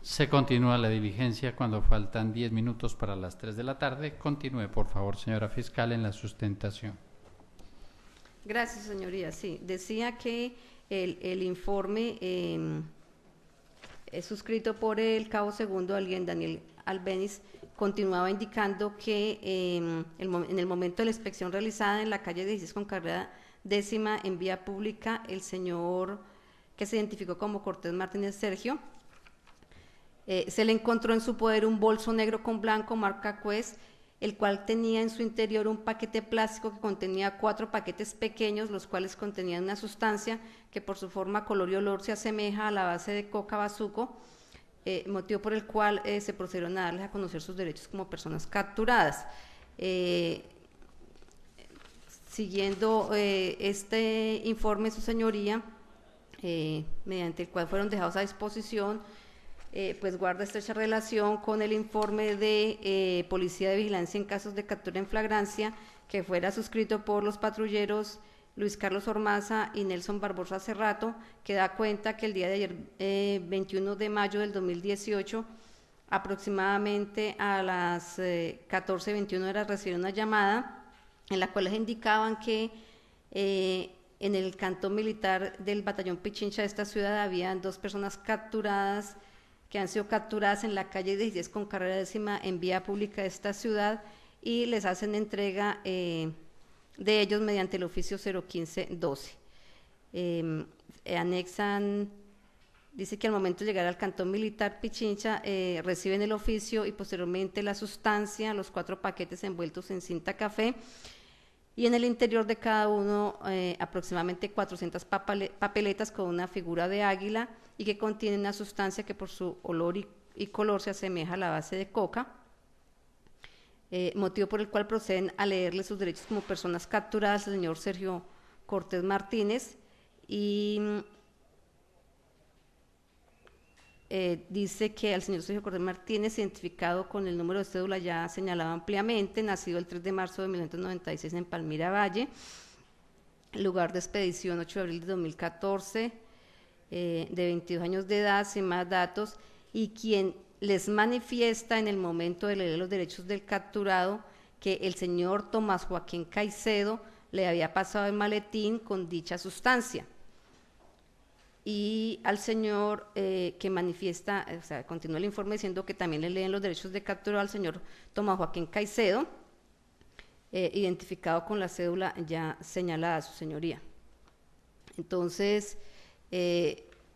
Se continúa la diligencia cuando faltan 10 minutos para las 3 de la tarde. Continúe, por favor, señora fiscal, en la sustentación. Gracias, señoría. Sí, decía que el informe es suscrito por el cabo segundo, alguien Daniel Albeniz, continuaba indicando que en el momento de la inspección realizada en la calle 16 con carrera décima en vía pública, el señor que se identificó como Cortés Martínez Sergio, se le encontró en su poder un bolso negro con blanco marca Quest, el cual tenía en su interior un paquete plástico que contenía 4 paquetes pequeños, los cuales contenían una sustancia que por su forma, color y olor se asemeja a la base de coca bazuco, motivo por el cual se procedieron a darles a conocer sus derechos como personas capturadas. Siguiendo este informe, su señoría, mediante el cual fueron dejados a disposición, pues guarda estrecha relación con el informe de Policía de Vigilancia en casos de captura en flagrancia, que fuera suscrito por los patrulleros Luis Carlos Ormaza y Nelson Barbosa Cerrato, que da cuenta que el día de ayer, 21 de mayo del 2018, aproximadamente a las 14:21 horas, recibieron una llamada en la cual les indicaban que en el cantón militar del batallón Pichincha de esta ciudad habían 2 personas capturadas que han sido capturadas en la calle 16 con carrera décima en vía pública de esta ciudad, y les hacen entrega de ellos mediante el oficio 01512. Anexan, dice que al momento de llegar al cantón militar Pichincha, reciben el oficio y posteriormente la sustancia, los 4 paquetes envueltos en cinta café, y en el interior de cada uno aproximadamente 400 papeletas con una figura de águila y que contienen una sustancia que por su olor y color se asemeja a la base de coca, motivo por el cual proceden a leerle sus derechos como personas capturadas al señor Sergio Cortés Martínez, y dice que al señor Sergio Cortés Martínez, identificado con el número de cédula ya señalado ampliamente, nacido el 3 de marzo de 1996 en Palmira Valle, lugar de expedición 8 de abril de 2014, de 22 años de edad, sin más datos, y quien les manifiesta en el momento de leer los derechos del capturado que el señor Tomás Joaquín Caicedo le había pasado el maletín con dicha sustancia. Y al señor que manifiesta, o sea, continúa el informe diciendo que también le leen los derechos de captura al señor Tomás Joaquín Caicedo, identificado con la cédula ya señalada, su señoría. Entonces,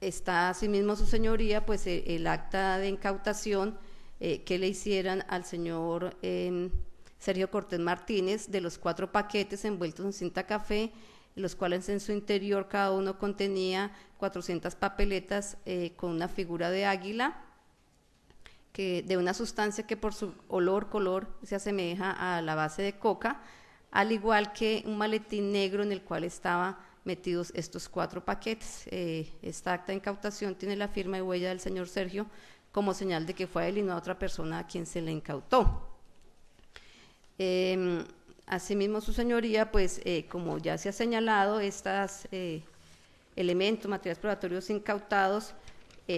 está asimismo, su señoría, pues el acta de incautación que le hicieran al señor Sergio Cortés Martínez de los 4 paquetes envueltos en cinta café, los cuales en su interior cada uno contenía 400 papeletas con una figura de águila, de una sustancia que por su olor, color, se asemeja a la base de coca, al igual que un maletín negro en el cual estaban metidos estos 4 paquetes. Esta acta de incautación tiene la firma y huella del señor Sergio como señal de que fue a él y no a otra persona a quien se le incautó. Asimismo, su señoría, pues como ya se ha señalado, estos elementos, materiales probatorios incautados,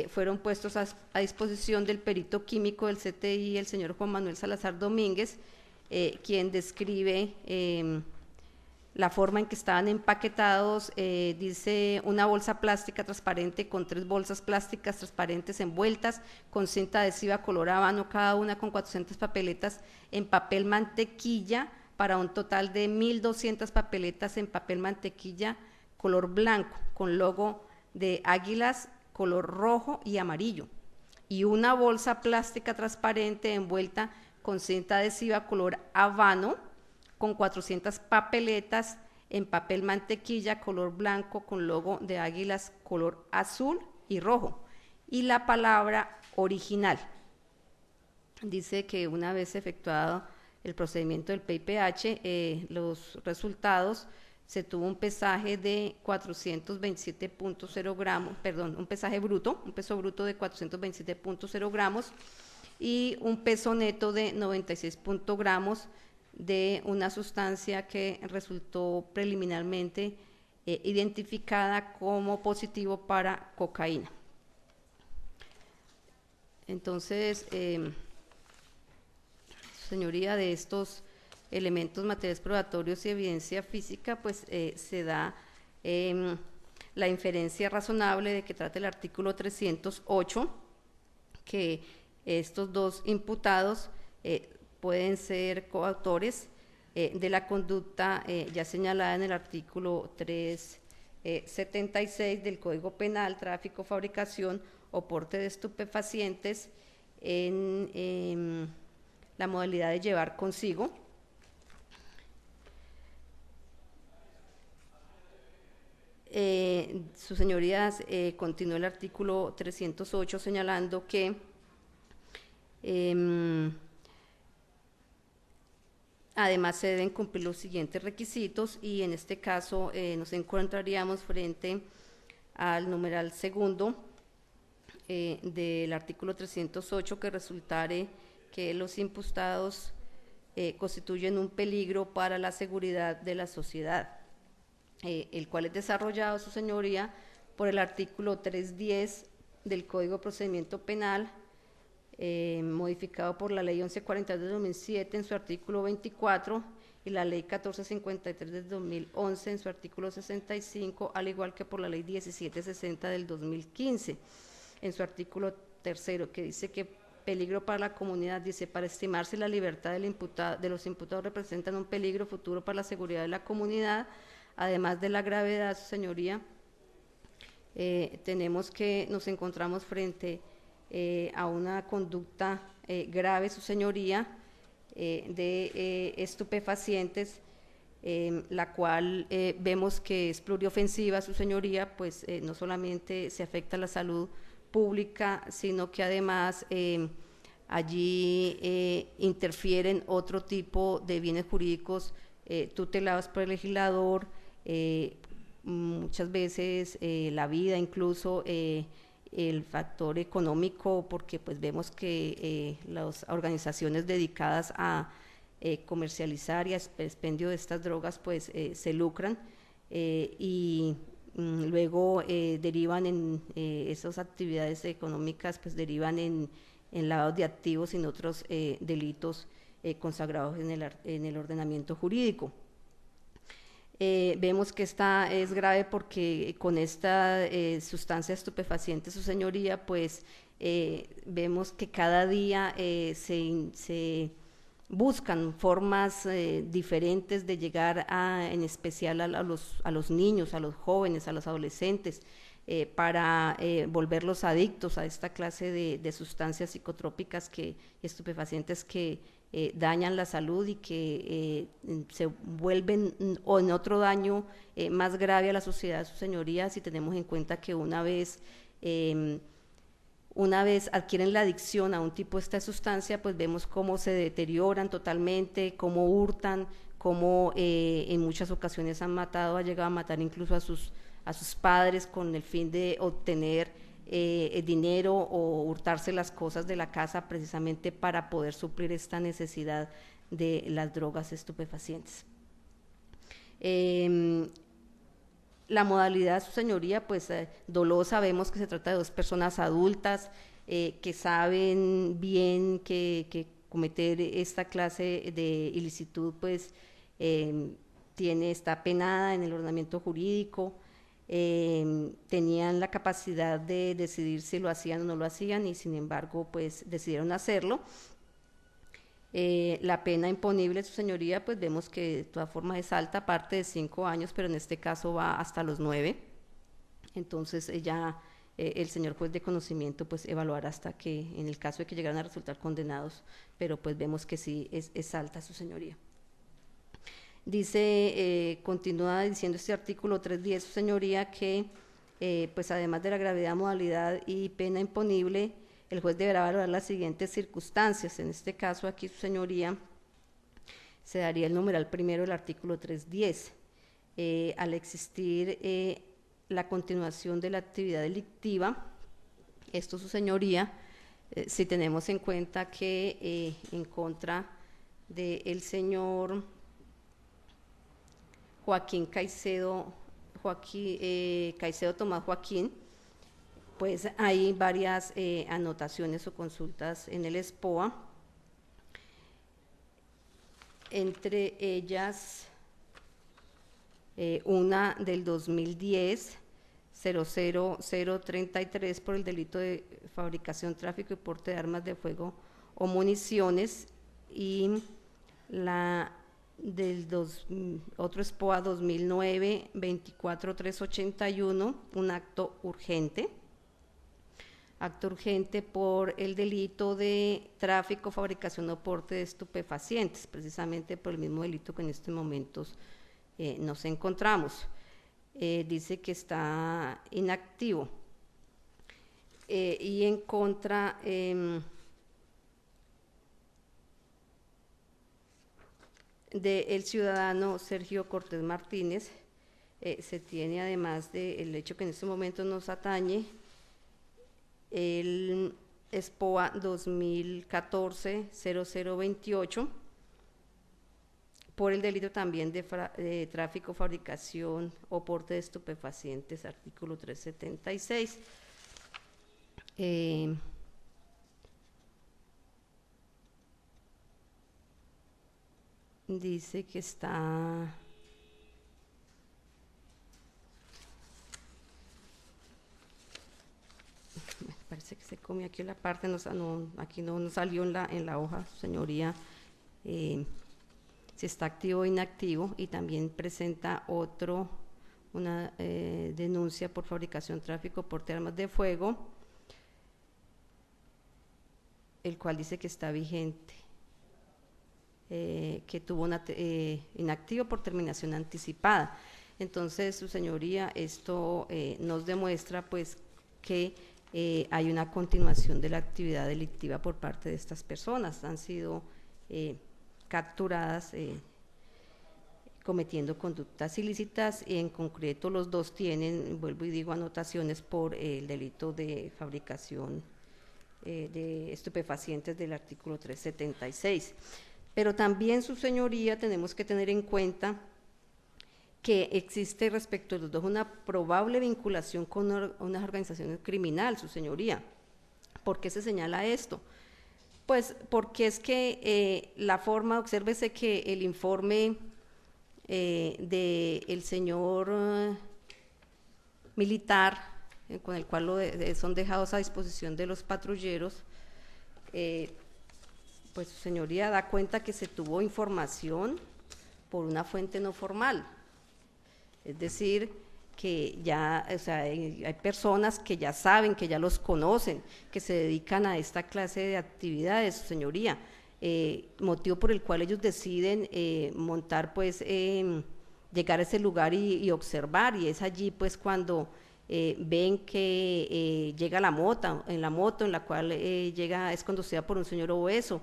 fueron puestos a disposición del perito químico del CTI, el señor Juan Manuel Salazar Domínguez, quien describe la forma en que estaban empaquetados. Dice una bolsa plástica transparente con 3 bolsas plásticas transparentes envueltas con cinta adhesiva color habano, cada una con 400 papeletas en papel mantequilla, para un total de 1.200 papeletas en papel mantequilla color blanco, con logo de águilas color rojo y amarillo, y una bolsa plástica transparente envuelta con cinta adhesiva color habano, con 400 papeletas en papel mantequilla color blanco con logo de águilas color azul y rojo, y la palabra original. Dice que una vez efectuado el procedimiento del PIPH, los resultados, se tuvo un pesaje de 427.0 gramos, perdón, un pesaje bruto, un peso bruto de 427.0 gramos y un peso neto de 96 gramos de una sustancia que resultó preliminarmente identificada como positivo para cocaína. Entonces, señoría, de estos elementos materiales probatorios y evidencia física, pues se da la inferencia razonable de que trata el artículo 308, que estos dos imputados pueden ser coautores de la conducta ya señalada en el artículo 376 del Código Penal, tráfico, fabricación o porte de estupefacientes en la modalidad de llevar consigo. Sus señorías, continúa el artículo 308 señalando que además se deben cumplir los siguientes requisitos, y en este caso nos encontraríamos frente al numeral segundo del artículo 308, que resultare que los imputados constituyen un peligro para la seguridad de la sociedad, el cual es desarrollado, su señoría, por el artículo 310 del Código de Procedimiento Penal, modificado por la Ley 1142 de 2007 en su artículo 24 y la Ley 1453 de 2011 en su artículo 65, al igual que por la Ley 1760 del 2015 en su artículo tercero, que dice que peligro para la comunidad, dice, para estimarse la libertad de los imputados representan un peligro futuro para la seguridad de la comunidad. Además de la gravedad, su señoría, tenemos que nos encontramos frente a una conducta grave, su señoría, de estupefacientes, la cual vemos que es pluriofensiva, su señoría, pues no solamente se afecta a la salud pública, sino que además allí interfieren otro tipo de bienes jurídicos tutelados por el legislador, muchas veces la vida, incluso el factor económico, porque pues vemos que las organizaciones dedicadas a comercializar y a expendio de estas drogas pues se lucran y luego derivan en esas actividades económicas, pues derivan en lavado de activos y en otros delitos consagrados en el ordenamiento jurídico. Vemos que esta es grave porque con esta sustancia estupefaciente, su señoría, pues vemos que cada día se buscan formas diferentes de llegar en especial a los niños, a los jóvenes, a los adolescentes, para volverlos adictos a esta clase de sustancias psicotrópicas estupefacientes que dañan la salud y que se vuelven o en otro daño más grave a la sociedad, su señoría, si tenemos en cuenta que una vez adquieren la adicción a un tipo de esta sustancia, pues vemos cómo se deterioran totalmente, cómo hurtan, cómo en muchas ocasiones han llegado a matar incluso a sus padres con el fin de obtener dinero o hurtarse las cosas de la casa precisamente para poder suplir esta necesidad de las drogas estupefacientes. La modalidad, su señoría, pues dolosa, vemos que se trata de dos personas adultas que saben bien que cometer esta clase de ilicitud pues está penada en el ordenamiento jurídico. Tenían la capacidad de decidir si lo hacían o no lo hacían y sin embargo pues decidieron hacerlo. La pena imponible, su señoría, pues vemos que de todas formas es alta, parte de 5 años, pero en este caso va hasta los 9. Entonces el señor juez de conocimiento pues evaluará hasta que, en el caso de que llegaran a resultar condenados, pero pues vemos que sí es alta, su señoría. Dice, continúa diciendo este artículo 310, su señoría, que pues además de la gravedad, modalidad y pena imponible, el juez deberá valorar las siguientes circunstancias. En este caso aquí, su señoría, se daría el numeral primero del artículo 310. Al existir la continuación de la actividad delictiva, esto, su señoría, si tenemos en cuenta que en contra del señor Caicedo Tomás Joaquín, pues hay varias anotaciones o consultas en el SPOA, entre ellas una del 2010, 00033 por el delito de fabricación, tráfico y porte de armas de fuego o municiones, y la del otro SPOA 2009, 24381, un acto urgente por el delito de tráfico, fabricación o porte de estupefacientes, precisamente por el mismo delito que en estos momentos nos encontramos. Dice que está inactivo. Y en contra del ciudadano Sergio Cortés Martínez, se tiene, además del hecho que en este momento nos atañe, el SPOA 2014-0028 por el delito también de tráfico, fabricación o porte de estupefacientes, artículo 376. Dice que está... Parece que se come aquí la parte, aquí no nos salió en la hoja, señoría, si está activo o inactivo, y también presenta una denuncia por fabricación, tráfico, porte de armas de fuego, el cual dice que está vigente, que tuvo inactivo por terminación anticipada. Entonces, su señoría, esto nos demuestra pues que hay una continuación de la actividad delictiva por parte de estas personas. Han sido capturadas cometiendo conductas ilícitas, y en concreto los dos tienen, vuelvo y digo, anotaciones por el delito de fabricación de estupefacientes del artículo 376. Pero también, su señoría, tenemos que tener en cuenta que existe respecto a los dos una probable vinculación con unas organizaciones criminales, su señoría. ¿Por qué se señala esto? Pues porque es que la forma, obsérvese que el informe del señor militar, con el cual son dejados a disposición de los patrulleros, pues su señoría da cuenta que se tuvo información por una fuente no formal. Es decir, que ya, o sea, hay personas que ya saben, que ya los conocen, que se dedican a esta clase de actividades, su señoría, motivo por el cual ellos deciden montar, pues, llegar a ese lugar y observar, y es allí, pues, cuando ven que llega la moto en la cual es conducida por un señor obeso,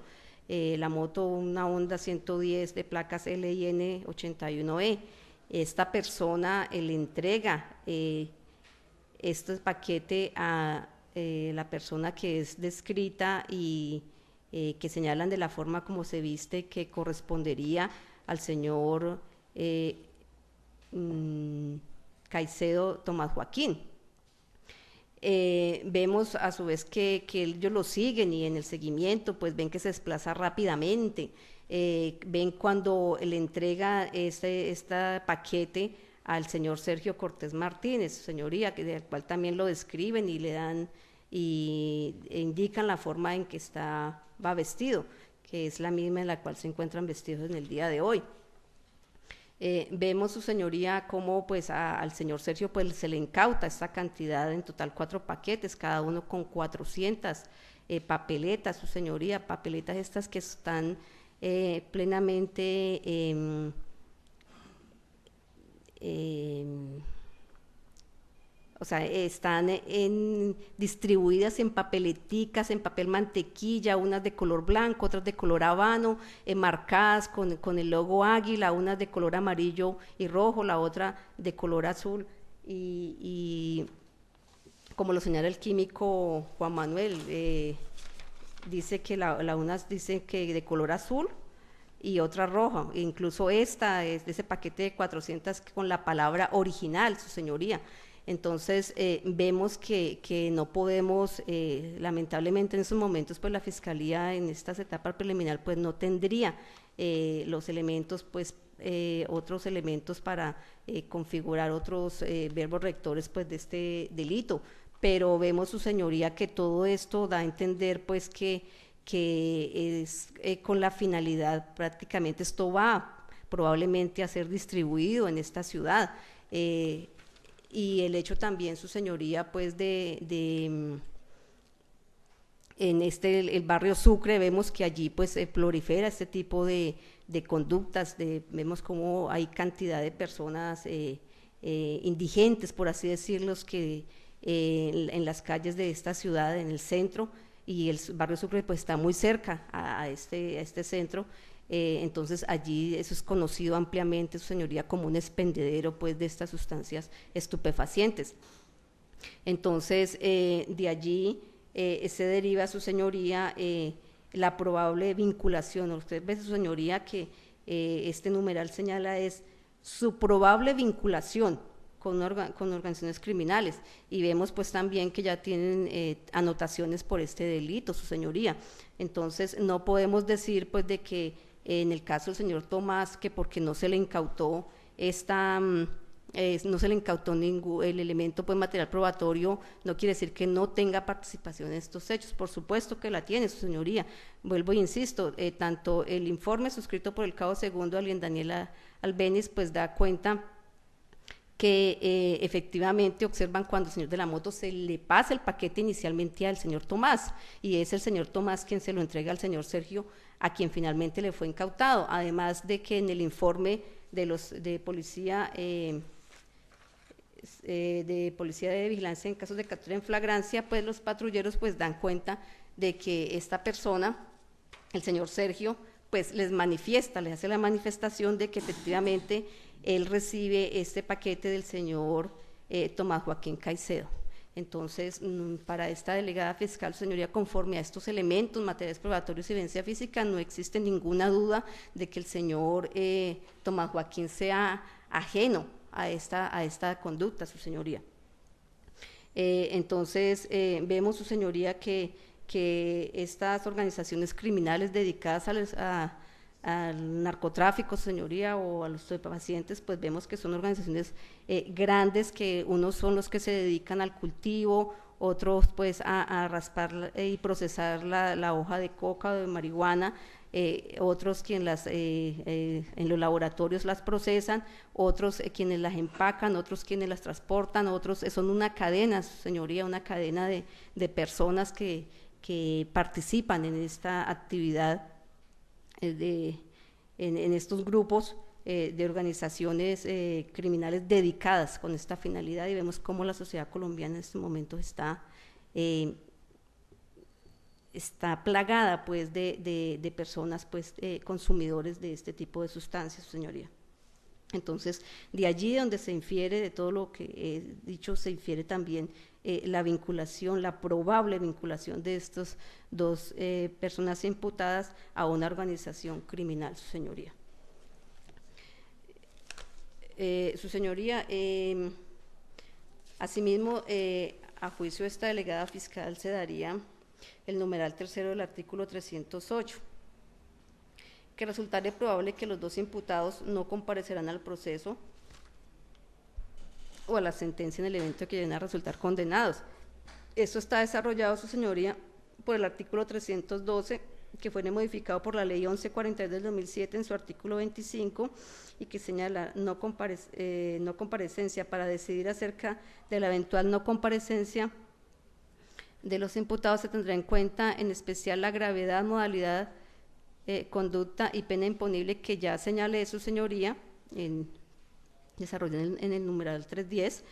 la moto, una Honda 110 de placas LIN 81E. Esta persona le entrega este paquete a la persona que es descrita y que señalan de la forma como se viste, que correspondería al señor Caicedo Tomás Joaquín. Vemos a su vez que ellos lo siguen, y en el seguimiento pues ven que se desplaza rápidamente. Ven cuando le entrega este paquete al señor Sergio Cortés Martínez, señoría, del cual también lo describen y le dan e indican la forma en que va vestido, que es la misma en la cual se encuentran vestidos en el día de hoy. Vemos, su señoría, cómo pues al señor Sergio pues se le incauta esta cantidad, en total 4 paquetes, cada uno con 400 papeletas, su señoría, papeletas estas que están plenamente o sea, están distribuidas en papeleticas, en papel mantequilla, unas de color blanco, otras de color habano, marcadas con el logo águila, unas de color amarillo y rojo, la otra de color azul, y como lo señala el químico Juan Manuel, dice que unas dicen que de color azul y otra roja, incluso esta es de ese paquete de 400 con la palabra original, su señoría. Entonces, vemos que no podemos, lamentablemente en esos momentos, pues la Fiscalía en estas etapas preliminares, pues no tendría los elementos, pues otros elementos para configurar otros verbos rectores, pues de este delito. Pero vemos, su señoría, que todo esto da a entender, pues que es con la finalidad, prácticamente esto va probablemente a ser distribuido en esta ciudad. Y el hecho también, su señoría, pues en el barrio Sucre, vemos que allí pues prolifera este tipo de conductas, vemos como hay cantidad de personas indigentes, por así decirlo, que en las calles de esta ciudad, en el centro, y el barrio Sucre pues está muy cerca a este centro. Entonces allí eso es conocido ampliamente, su señoría, como un expendedero pues de estas sustancias estupefacientes. Entonces de allí se deriva, su señoría, la probable vinculación. Usted ve, su señoría, que este numeral señala es su probable vinculación con organizaciones criminales, y vemos pues también que ya tienen anotaciones por este delito, su señoría. Entonces no podemos decir pues de que en el caso del señor Tomás, que porque no se le incautó no se le incautó el elemento pues material probatorio, no quiere decir que no tenga participación en estos hechos. Por supuesto que la tiene, su señoría. Vuelvo e insisto, tanto el informe suscrito por el cabo segundo Alien Daniela Albéniz pues da cuenta que efectivamente observan cuando al señor de la moto se le pasa el paquete inicialmente al señor Tomás, y es el señor Tomás quien se lo entrega al señor Sergio, a quien finalmente le fue incautado. Además de que en el informe de policía de vigilancia en casos de captura en flagrancia, pues los patrulleros pues dan cuenta de que esta persona, el señor Sergio, pues les hace la manifestación de que efectivamente él recibe este paquete del señor Tomás Joaquín Caicedo. Entonces, para esta delegada fiscal, señoría, conforme a estos elementos, materiales probatorios y evidencia física, no existe ninguna duda de que el señor Tomás Joaquín sea ajeno a esta conducta, su señoría. Entonces, vemos, su señoría, que estas organizaciones criminales dedicadas al narcotráfico, señoría, o a los estupefacientes, pues vemos que son organizaciones grandes, que unos son los que se dedican al cultivo, otros pues a raspar y procesar la hoja de coca o de marihuana, otros quienes en los laboratorios las procesan, otros quienes las empacan, otros quienes las transportan, otros son una cadena, señoría, una cadena de personas que participan en esta actividad, en estos grupos de organizaciones criminales dedicadas con esta finalidad, y vemos cómo la sociedad colombiana en este momento está plagada pues de personas pues consumidores de este tipo de sustancias, señoría. Entonces, de allí donde se infiere, de todo lo que he dicho, se infiere también la vinculación, la probable vinculación de estas dos personas imputadas a una organización criminal, su señoría. Su señoría, asimismo, a juicio de esta delegada fiscal se daría el numeral tercero del artículo 308, que resultare probable que los dos imputados no comparecerán al proceso o a la sentencia en el evento que lleguen a resultar condenados. Esto está desarrollado, su señoría, por el artículo 312, que fue modificado por la ley 1142 del 2007 en su artículo 25, y que señala no comparecencia. Para decidir acerca de la eventual no comparecencia de los imputados se tendrá en cuenta en especial la gravedad, modalidad, conducta y pena imponible que ya señale su señoría desarrollado en el numeral 310,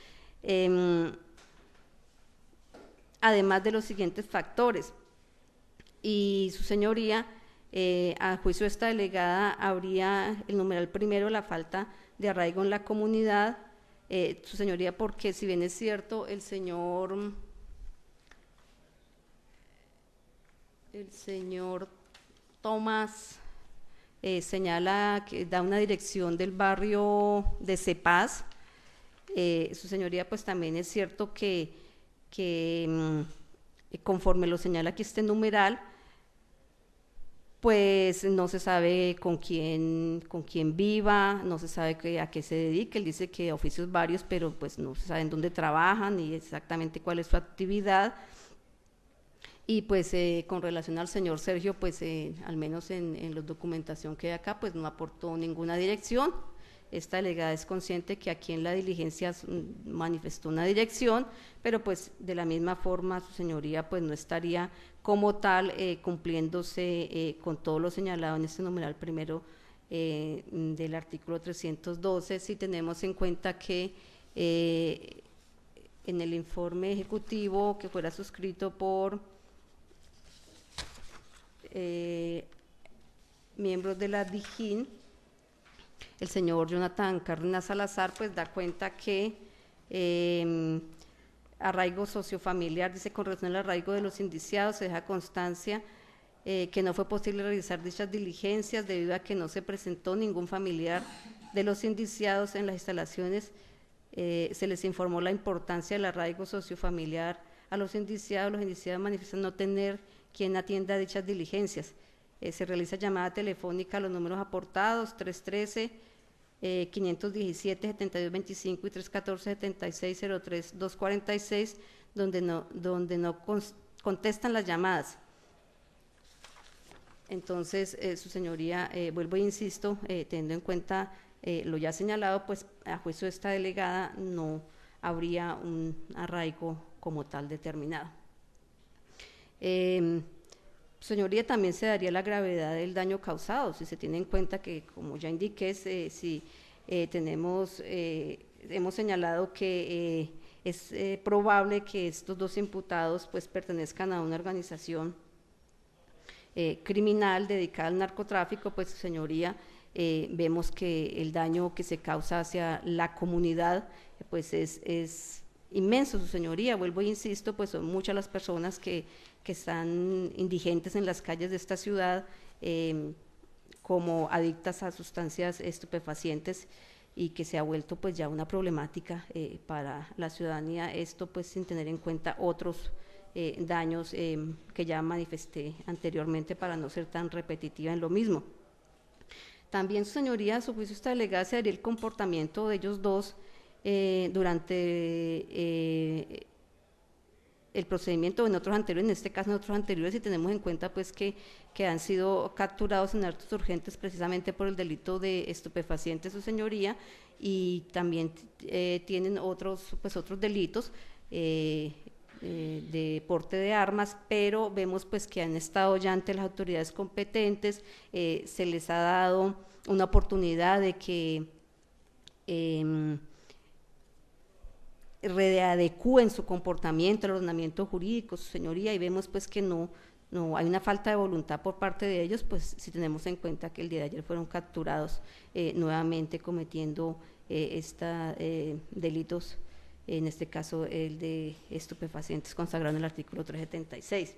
además de los siguientes factores. Y su señoría, a juicio de esta delegada, habría el numeral primero, la falta de arraigo en la comunidad, su señoría, porque si bien es cierto, el señor Tomás señala que da una dirección del barrio de Cepaz, Su señoría, pues también es cierto que conforme lo señala aquí este numeral, pues no se sabe con quién viva, no se sabe a qué se dedique. Él dice que oficios varios, pero pues no se sabe en dónde trabajan ni exactamente cuál es su actividad. Y pues con relación al señor Sergio, pues al menos en la documentación que hay acá, pues no aportó ninguna dirección. Esta delegada es consciente que aquí en la diligencia manifestó una dirección, pero pues de la misma forma su señoría pues no estaría como tal cumpliéndose con todo lo señalado en este numeral primero del artículo 312, si tenemos en cuenta que en el informe ejecutivo que fuera suscrito por miembros de la DIJÍN, el señor Jonathan Cárdenas Salazar, pues da cuenta que arraigo sociofamiliar, dice, con relación al arraigo de los indiciados, se deja constancia que no fue posible realizar dichas diligencias debido a que no se presentó ningún familiar de los indiciados en las instalaciones. Se les informó la importancia del arraigo sociofamiliar a los indiciados manifiestan no tener quien atienda dichas diligencias. Se realiza llamada telefónica a los números aportados 313-517-7225 y 314-7603-246, donde no contestan las llamadas. Entonces, su señoría, vuelvo e insisto, teniendo en cuenta lo ya señalado, pues a juicio de esta delegada no habría un arraigo como tal determinado. Señoría, también se daría la gravedad del daño causado, si se tiene en cuenta que, como ya indiqué, hemos señalado que es probable que estos dos imputados pues pertenezcan a una organización criminal dedicada al narcotráfico, pues señoría, vemos que el daño que se causa hacia la comunidad pues es inmenso, su señoría. Vuelvo e insisto, pues son muchas las personas que están indigentes en las calles de esta ciudad, como adictas a sustancias estupefacientes, y que se ha vuelto pues ya una problemática para la ciudadanía, esto pues sin tener en cuenta otros daños que ya manifesté anteriormente para no ser tan repetitiva en lo mismo. También, su señoría, a su juicio esta delegada se daría el comportamiento de ellos dos durante el procedimiento en otros anteriores, en este caso en otros anteriores, y tenemos en cuenta pues que han sido capturados en actos urgentes precisamente por el delito de estupefacientes, su señoría, y también tienen otros delitos de porte de armas, pero vemos pues que han estado ya ante las autoridades competentes, se les ha dado una oportunidad de que readecúen su comportamiento, el ordenamiento jurídico, su señoría, y vemos pues que no hay una falta de voluntad por parte de ellos, pues si tenemos en cuenta que el día de ayer fueron capturados nuevamente cometiendo delitos, en este caso el de estupefacientes consagrado en el artículo 376.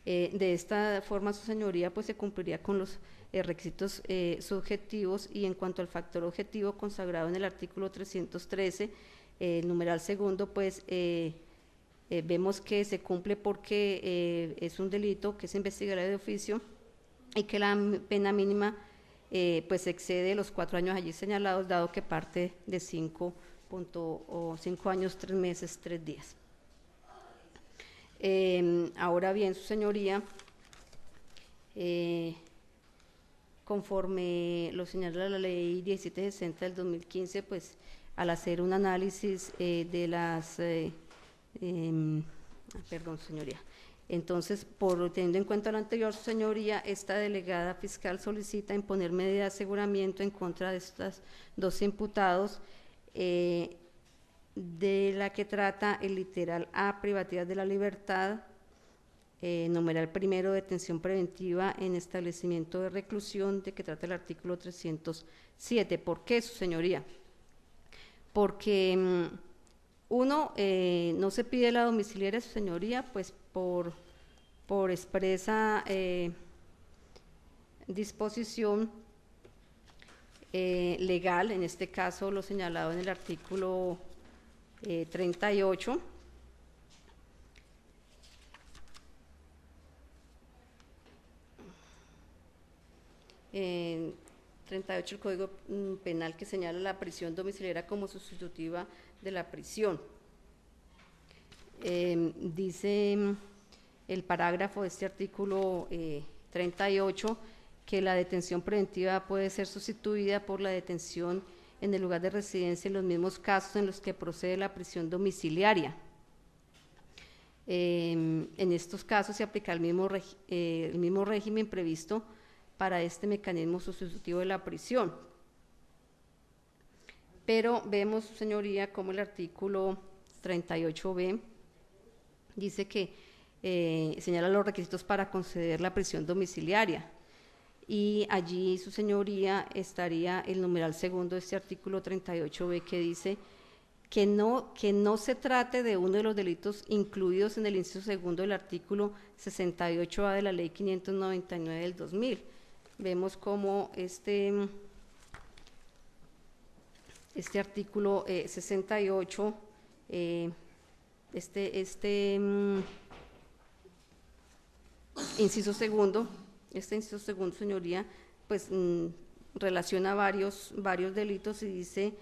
De esta forma, su señoría, pues se cumpliría con los requisitos subjetivos, y en cuanto al factor objetivo consagrado en el artículo 313, el numeral segundo, pues vemos que se cumple porque es un delito que se investigará de oficio y que la pena mínima pues excede los 4 años allí señalados, dado que parte de 5 años, 3 meses, 3 días. Ahora bien, su señoría, conforme lo señala la ley 1760 del 2015, pues al hacer un análisis de las, perdón, señoría, entonces, teniendo en cuenta lo anterior, su señoría, esta delegada fiscal solicita imponer medida de aseguramiento en contra de estos dos imputados, de la que trata el literal A, privacidad de la libertad, numeral primero, detención preventiva en establecimiento de reclusión, de que trata el artículo 307. ¿Por qué, su señoría? Porque uno, no se pide la domiciliaria, su señoría, pues por expresa disposición legal, en este caso lo señalado en el artículo 38. En 38 el Código Penal, que señala la prisión domiciliaria como sustitutiva de la prisión. Dice el parágrafo de este artículo 38 que la detención preventiva puede ser sustituida por la detención en el lugar de residencia en los mismos casos en los que procede la prisión domiciliaria. En estos casos se aplica el mismo régimen previsto para este mecanismo sustitutivo de la prisión. Pero vemos, señoría, como el artículo 38b dice que señala los requisitos para conceder la prisión domiciliaria, y allí, su señoría, estaría el numeral segundo de este artículo 38b, que dice que no se trate de uno de los delitos incluidos en el inciso segundo del artículo 68A de la Ley 599 del 2000. Vemos como este artículo 68, inciso segundo, señoría, pues relaciona varios delitos y dice: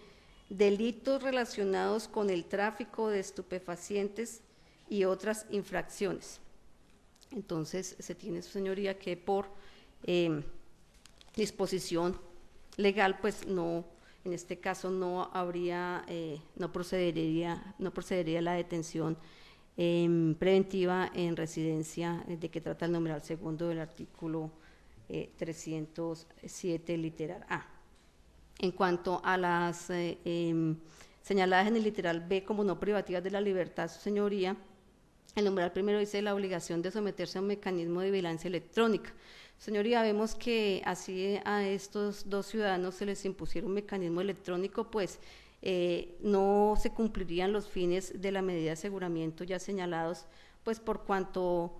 delitos relacionados con el tráfico de estupefacientes y otras infracciones. Entonces, se tiene, su señoría, que por disposición legal, pues no, en este caso no habría, no procedería la detención preventiva en residencia, de que trata el numeral segundo del artículo 307 literal A. En cuanto a las señaladas en el literal B como no privativas de la libertad, su señoría, el numeral primero dice la obligación de someterse a un mecanismo de vigilancia electrónica. Señoría, vemos que así a estos dos ciudadanos se les impusiera un mecanismo electrónico, pues no se cumplirían los fines de la medida de aseguramiento ya señalados, pues por cuanto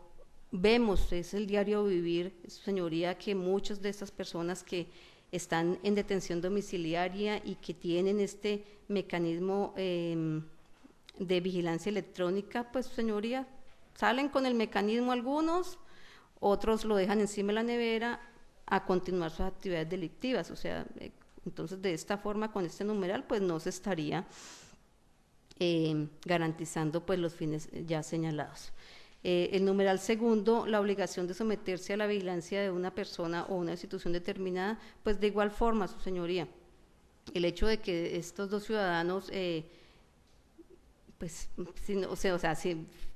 vemos, es el diario vivir, su señoría, que muchas de estas personas que están en detención domiciliaria y que tienen este mecanismo de vigilancia electrónica, pues, su señoría, salen con el mecanismo algunos, otros lo dejan encima de la nevera a continuar sus actividades delictivas. O sea, entonces de esta forma, con este numeral, pues no se estaría garantizando pues los fines ya señalados. El numeral segundo, la obligación de someterse a la vigilancia de una persona o una institución determinada, pues de igual forma, su señoría, el hecho de que estos dos ciudadanos, pues,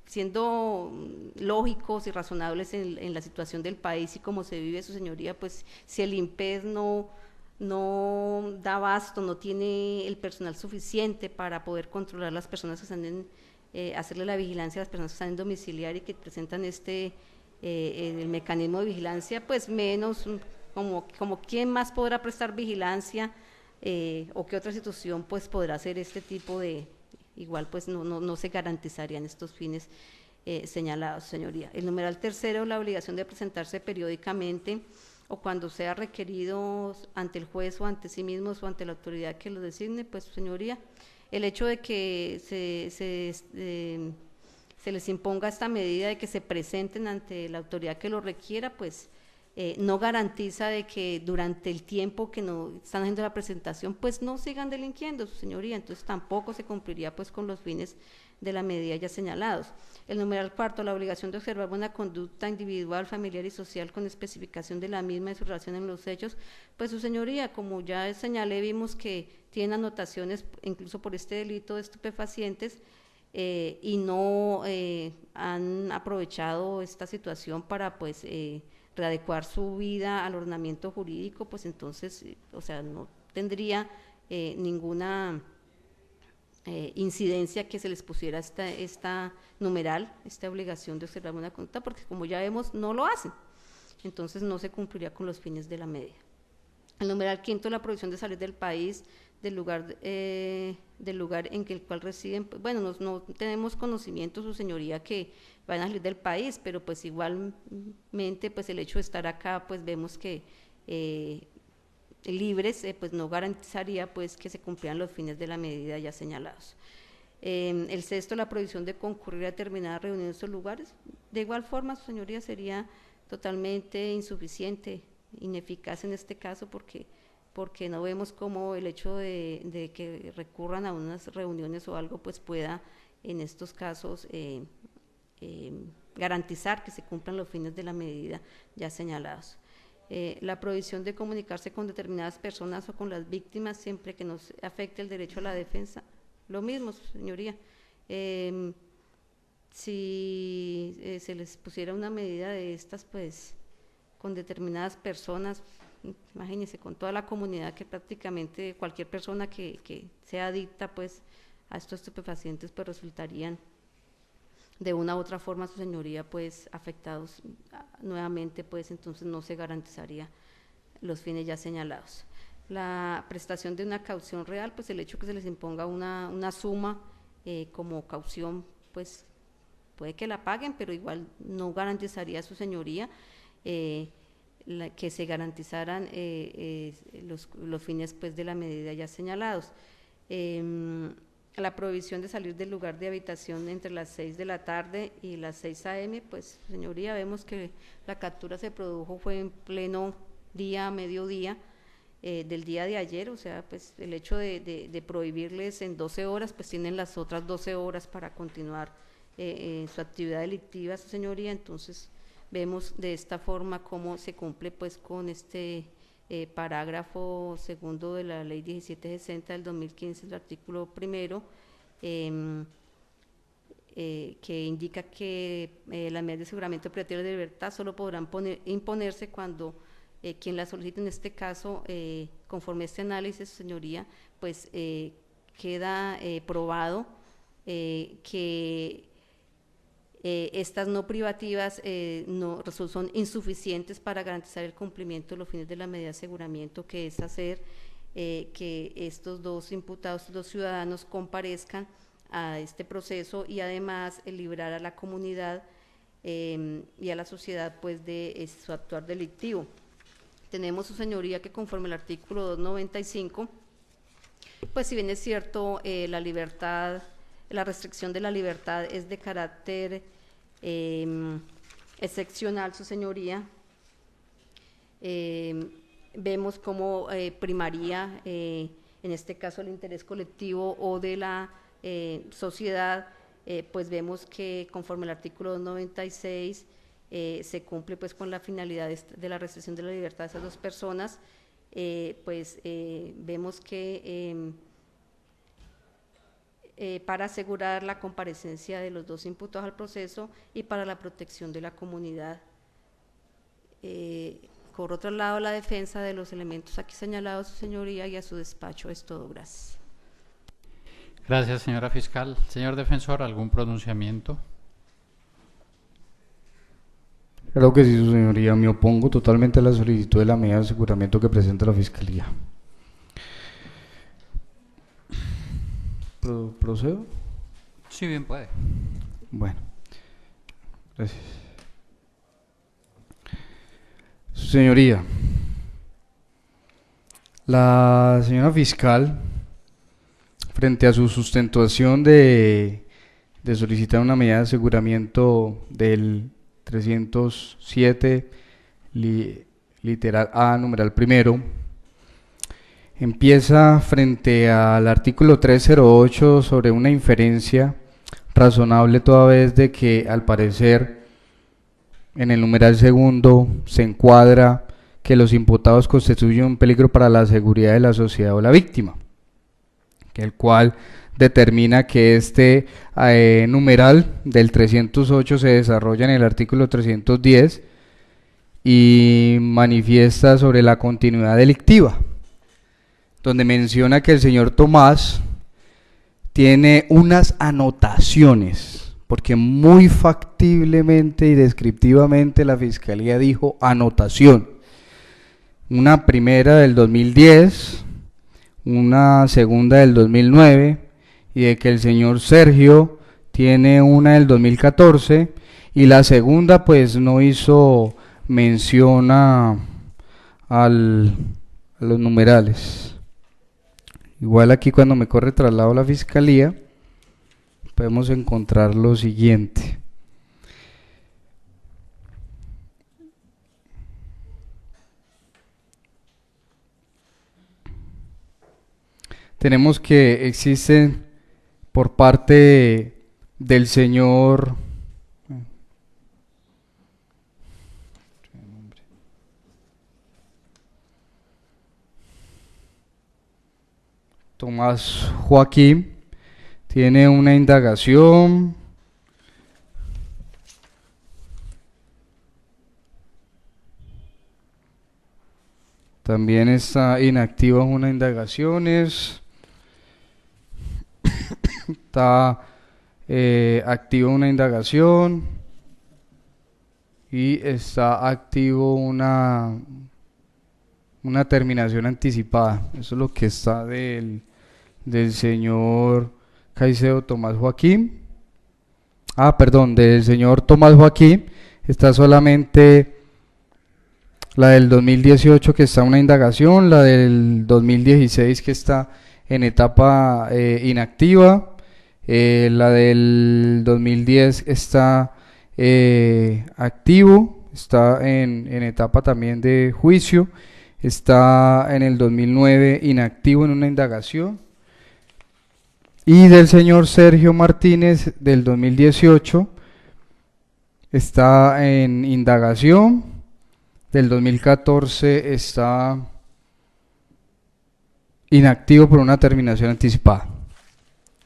siendo lógicos y razonables en la situación del país y cómo se vive, su señoría, pues si el INPES no da abasto, no tiene el personal suficiente para poder controlar las personas que están hacerle la vigilancia a las personas que están en domiciliario y que presentan el mecanismo de vigilancia, pues menos, como quién más podrá prestar vigilancia o qué otra institución pues podrá hacer este tipo de, igual pues no se garantizarían estos fines señalados, señoría. El numeral tercero, la obligación de presentarse periódicamente o cuando sea requerido ante el juez o ante sí mismos o ante la autoridad que lo designe, pues, señoría, el hecho de que se les imponga esta medida de que se presenten ante la autoridad que lo requiera, pues no garantiza de que durante el tiempo que no están haciendo la presentación, pues no sigan delinquiendo, su señoría. Entonces tampoco se cumpliría pues con los fines de la medida ya señalados. El numeral cuarto, la obligación de observar una conducta individual, familiar y social con especificación de la misma y su relación en los hechos, pues, su señoría, como ya señalé, vimos que tienen anotaciones incluso por este delito de estupefacientes y no han aprovechado esta situación para pues readecuar su vida al ordenamiento jurídico, pues entonces, o sea, no tendría ninguna incidencia que se les pusiera esta numeral, esta obligación de observar una conducta, porque como ya vemos, no lo hacen. Entonces no se cumpliría con los fines de la medida. El numeral quinto, la prohibición de salir del país, del lugar en que el cual residen. Pues, bueno, no tenemos conocimiento, su señoría, que van a salir del país, pero pues igualmente pues el hecho de estar acá, pues vemos que libres, pues no garantizaría pues que se cumplieran los fines de la medida ya señalados. El sexto, la prohibición de concurrir a determinadas reuniones o lugares. De igual forma, su señoría, sería totalmente insuficiente, ineficaz en este caso, porque no vemos cómo el hecho de que recurran a unas reuniones o algo pues pueda en estos casos garantizar que se cumplan los fines de la medida ya señalados. La prohibición de comunicarse con determinadas personas o con las víctimas siempre que no afecte el derecho a la defensa. Lo mismo, señoría, si se les pusiera una medida de estas, pues, con determinadas personas, imagínense, con toda la comunidad, que prácticamente cualquier persona que sea adicta, pues, a estos estupefacientes, pues, resultarían de una u otra forma, su señoría, pues, afectados nuevamente, pues, entonces no se garantizaría los fines ya señalados. La prestación de una caución real, pues el hecho que se les imponga una suma como caución, pues puede que la paguen, pero igual no garantizaría a su señoría que se garantizaran los fines pues de la medida ya señalados. La prohibición de salir del lugar de habitación entre las 6 de la tarde y las 6 a.m., pues señoría, vemos que la captura se produjo, fue en pleno día, mediodía, del día de ayer, o sea, pues el hecho de prohibirles en 12 horas, pues tienen las otras 12 horas para continuar su actividad delictiva, su señoría. Entonces vemos de esta forma cómo se cumple pues con este parágrafo segundo de la ley 1760 del 2015, el artículo primero, que indica que las medidas de aseguramiento privativo de libertad solo podrán imponerse cuando quien la solicite, en este caso, conforme a este análisis, señoría, pues queda probado que estas no privativas son insuficientes para garantizar el cumplimiento de los fines de la medida de aseguramiento, que es hacer que estos dos imputados, estos dos ciudadanos, comparezcan a este proceso y además librar a la comunidad y a la sociedad pues de su actuar delictivo. Tenemos, su señoría, que conforme al artículo 295, pues si bien es cierto, la libertad, la restricción de la libertad es de carácter excepcional, su señoría, vemos cómo primaría, en este caso, el interés colectivo o de la sociedad, pues vemos que conforme al artículo 296, se cumple pues con la finalidad de la restricción de la libertad de esas dos personas, pues vemos que para asegurar la comparecencia de los dos imputados al proceso y para la protección de la comunidad. Por otro lado, la defensa de los elementos aquí señalados, su señoría, y a su despacho es todo. Gracias. Gracias, señora fiscal. Señor defensor, ¿algún pronunciamiento? Claro que sí, su señoría. Me opongo totalmente a la solicitud de la medida de aseguramiento que presenta la Fiscalía. ¿Procedo? Sí, bien puede. Bueno, gracias. Su señoría, la señora fiscal, frente a su sustentación de solicitar una medida de aseguramiento del 307, literal A, numeral primero, empieza frente al artículo 308 sobre una inferencia razonable, toda vez de que al parecer en el numeral segundo se encuadra que los imputados constituyen un peligro para la seguridad de la sociedad o la víctima, el cual determina que este numeral del 308 se desarrolla en el artículo 310 y manifiesta sobre la continuidad delictiva, donde menciona que el señor Tomás tiene unas anotaciones, porque muy factiblemente y descriptivamente la Fiscalía dijo anotación, una primera del 2010, una segunda del 2009, y de que el señor Sergio tiene una del 2014, y la segunda pues no hizo mención al a los numerales. Igual aquí cuando me corre traslado a la fiscalía, podemos encontrar lo siguiente. Tenemos que existen por parte del señor Tomás Joaquín, tiene una indagación también está inactiva una indagaciones. Está activa una indagación y está activo una terminación anticipada. Eso es lo que está del señor Caicedo Tomás Joaquín. Perdón, del señor Tomás Joaquín está solamente la del 2018 que está una indagación, la del 2016 que está en etapa inactiva, la del 2010 está activo, está en etapa también de juicio, está en el 2009 inactivo en una indagación, y del señor Sergio Martínez del 2018 está en indagación, del 2014 está inactivo por una terminación anticipada.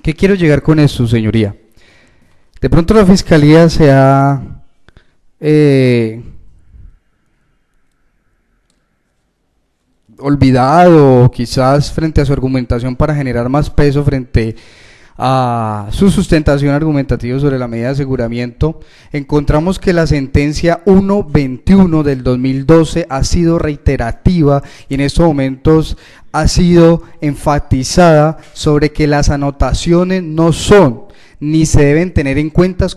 ¿Qué quiero llegar con esto, señoría? De pronto la Fiscalía se ha olvidado, quizás frente a su argumentación para generar más peso frente a su sustentación argumentativa sobre la medida de aseguramiento, encontramos que la sentencia 121 del 2012 ha sido reiterativa y en estos momentos ha sido enfatizada sobre que las anotaciones no son ni se deben tener en cuenta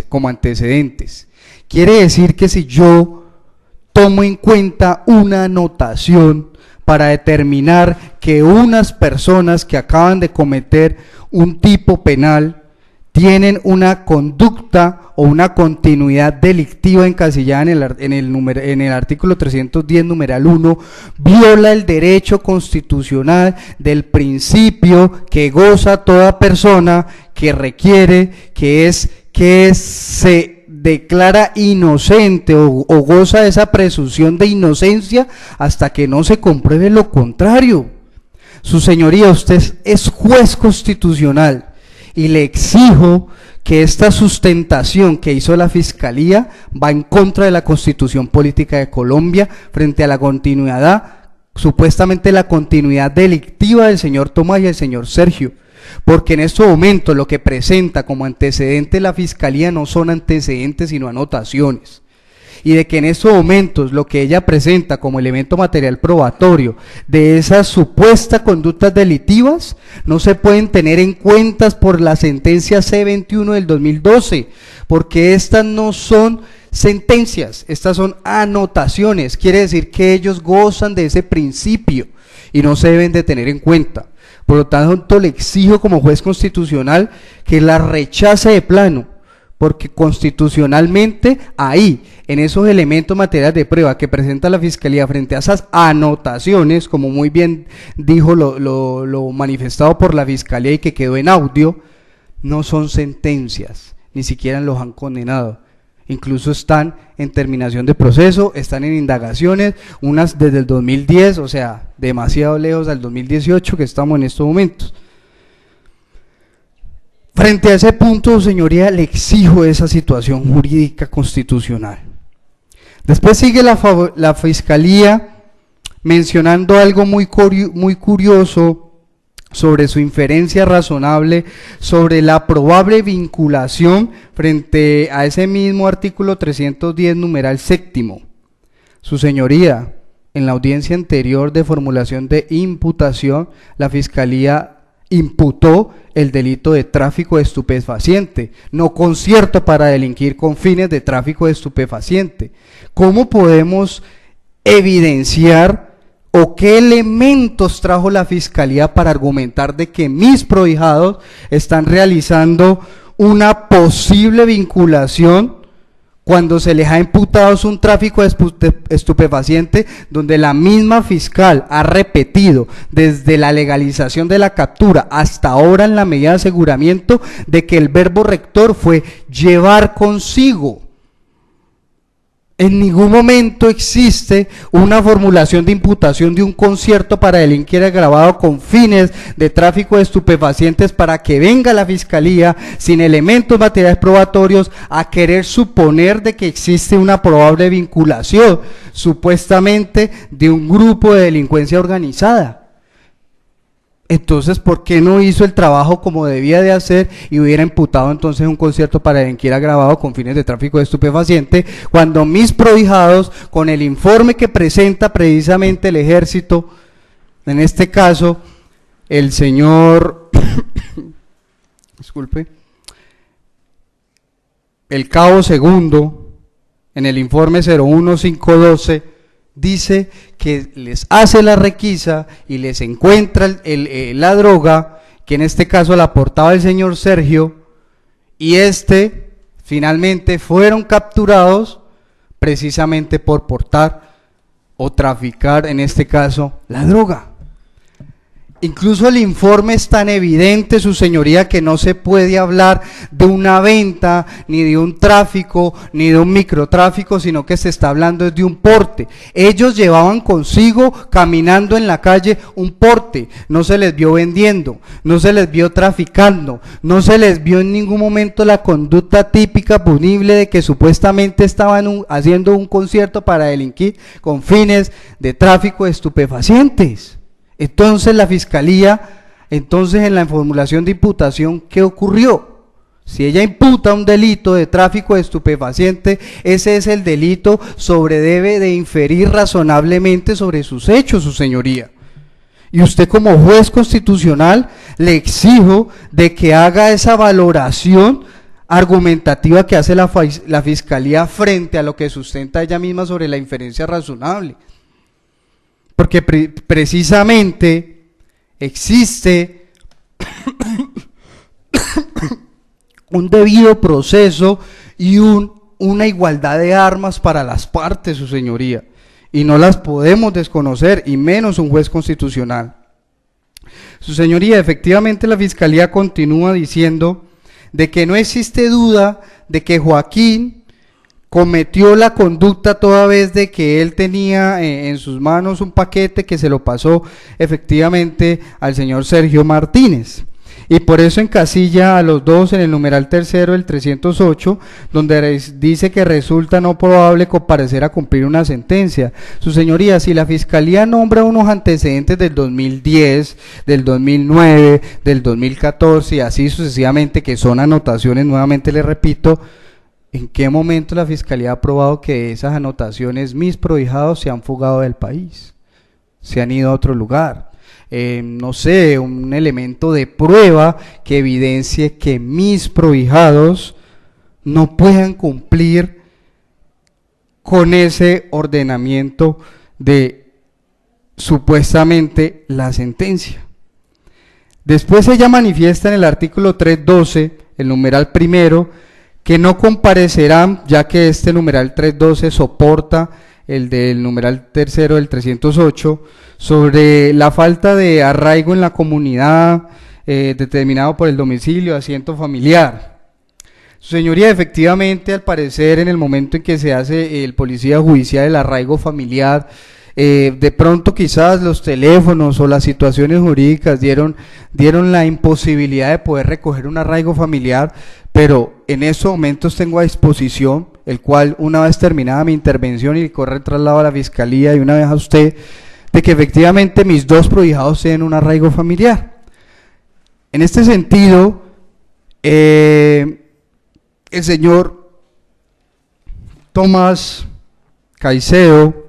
como antecedentes. Quiere decir que si yo tomo en cuenta una anotación para determinar que unas personas que acaban de cometer un tipo penal tienen una conducta o una continuidad delictiva encasillada en el artículo 310 numeral 1, viola el derecho constitucional del principio que goza toda persona que requiere que se declara inocente o goza de esa presunción de inocencia hasta que no se compruebe lo contrario. Su señoría, usted es juez constitucional y le exijo que esta sustentación que hizo la Fiscalía va en contra de la Constitución Política de Colombia frente a la continuidad, supuestamente la continuidad delictiva del señor Tomás y el señor Sergio. Porque en estos momentos lo que presenta como antecedente la Fiscalía no son antecedentes sino anotaciones, y de que en estos momentos lo que ella presenta como elemento material probatorio de esas supuestas conductas delictivas no se pueden tener en cuenta por la sentencia C21 del 2012, porque estas no son sentencias, estas son anotaciones. Quiere decir que ellos gozan de ese principio y no se deben de tener en cuenta. Por lo tanto, le exijo como juez constitucional que la rechace de plano, porque constitucionalmente ahí, en esos elementos materiales de prueba que presenta la Fiscalía frente a esas anotaciones, como muy bien dijo lo manifestado por la Fiscalía y que quedó en audio, no son sentencias, ni siquiera los han condenado. Incluso están en terminación de proceso, están en indagaciones, unas desde el 2010, o sea, demasiado lejos al 2018 que estamos en estos momentos. Frente a ese punto, señoría, le exijo esa situación jurídica constitucional. Después sigue la Fiscalía mencionando algo muy curioso sobre su inferencia razonable sobre la probable vinculación frente a ese mismo artículo 310 numeral séptimo. Su señoría, en la audiencia anterior de formulación de imputación, la Fiscalía imputó el delito de tráfico de estupefaciente, no concierto para delinquir con fines de tráfico de estupefaciente. ¿Cómo podemos evidenciar o qué elementos trajo la Fiscalía para argumentar de que mis prohijados están realizando una posible vinculación cuando se les ha imputado un tráfico de estupefaciente, donde la misma fiscal ha repetido desde la legalización de la captura hasta ahora en la medida de aseguramiento de que el verbo rector fue llevar consigo? En ningún momento existe una formulación de imputación de un concierto para delinquir agravado con fines de tráfico de estupefacientes para que venga la Fiscalía sin elementos materiales probatorios a querer suponer de que existe una probable vinculación supuestamente de un grupo de delincuencia organizada. Entonces, ¿por qué no hizo el trabajo como debía de hacer y hubiera imputado entonces un concierto para delinquir agravado con fines de tráfico de estupefaciente, cuando mis prohijados, con el informe que presenta precisamente el Ejército, en este caso, el señor, disculpe, el cabo segundo, en el informe 01512, dice que les hace la requisa y les encuentra la droga, que en este caso la portaba el señor Sergio, y finalmente fueron capturados precisamente por portar o traficar, en este caso, la droga. Incluso el informe es tan evidente, su señoría, que no se puede hablar de una venta, ni de un tráfico, ni de un microtráfico, sino que se está hablando de un porte. Ellos llevaban consigo, caminando en la calle, un porte. No se les vio vendiendo, no se les vio traficando, no se les vio en ningún momento la conducta típica punible de que supuestamente estaban haciendo un concierto para delinquir con fines de tráfico de estupefacientes. Entonces la Fiscalía, en la formulación de imputación, ¿qué ocurrió? Si ella imputa un delito de tráfico de estupefaciente, ese es el delito debe de inferir razonablemente sobre sus hechos, su señoría. Y usted, como juez constitucional, le exijo de que haga esa valoración argumentativa que hace la Fiscalía frente a lo que sustenta ella misma sobre la inferencia razonable. Porque precisamente existe un debido proceso y una igualdad de armas para las partes, su señoría, y no las podemos desconocer, y menos un juez constitucional. Su señoría, efectivamente la Fiscalía continúa diciendo de que no existe duda de que Joaquín cometió la conducta toda vez de que él tenía en sus manos un paquete que se lo pasó efectivamente al señor Sergio Martínez. Y por eso encasilla a los dos en el numeral tercero del 308, donde dice que resulta no probable comparecer a cumplir una sentencia. Su señoría, si la Fiscalía nombra unos antecedentes del 2010, del 2009, del 2014 y así sucesivamente, que son anotaciones, nuevamente le repito, ¿en qué momento la Fiscalía ha probado que esas anotaciones, mis prohijados, se han fugado del país? Se han ido a otro lugar. No sé, un elemento de prueba que evidencie que mis prohijados no puedan cumplir con ese ordenamiento de supuestamente la sentencia. Después ella manifiesta en el artículo 312, el numeral primero, que no comparecerán, ya que este numeral 312 soporta el del numeral tercero del 308, sobre la falta de arraigo en la comunidad determinado por el domicilio, asiento familiar. Su señoría, efectivamente, al parecer, en el momento en que se hace el policía judicial el arraigo familiar, de pronto quizás los teléfonos o las situaciones jurídicas dieron la imposibilidad de poder recoger un arraigo familiar, pero en estos momentos tengo a disposición, el cual, una vez terminada mi intervención y corre el traslado a la Fiscalía y una vez a usted, de que efectivamente mis dos prohijados tienen un arraigo familiar. En este sentido, el señor Tomás Caicedo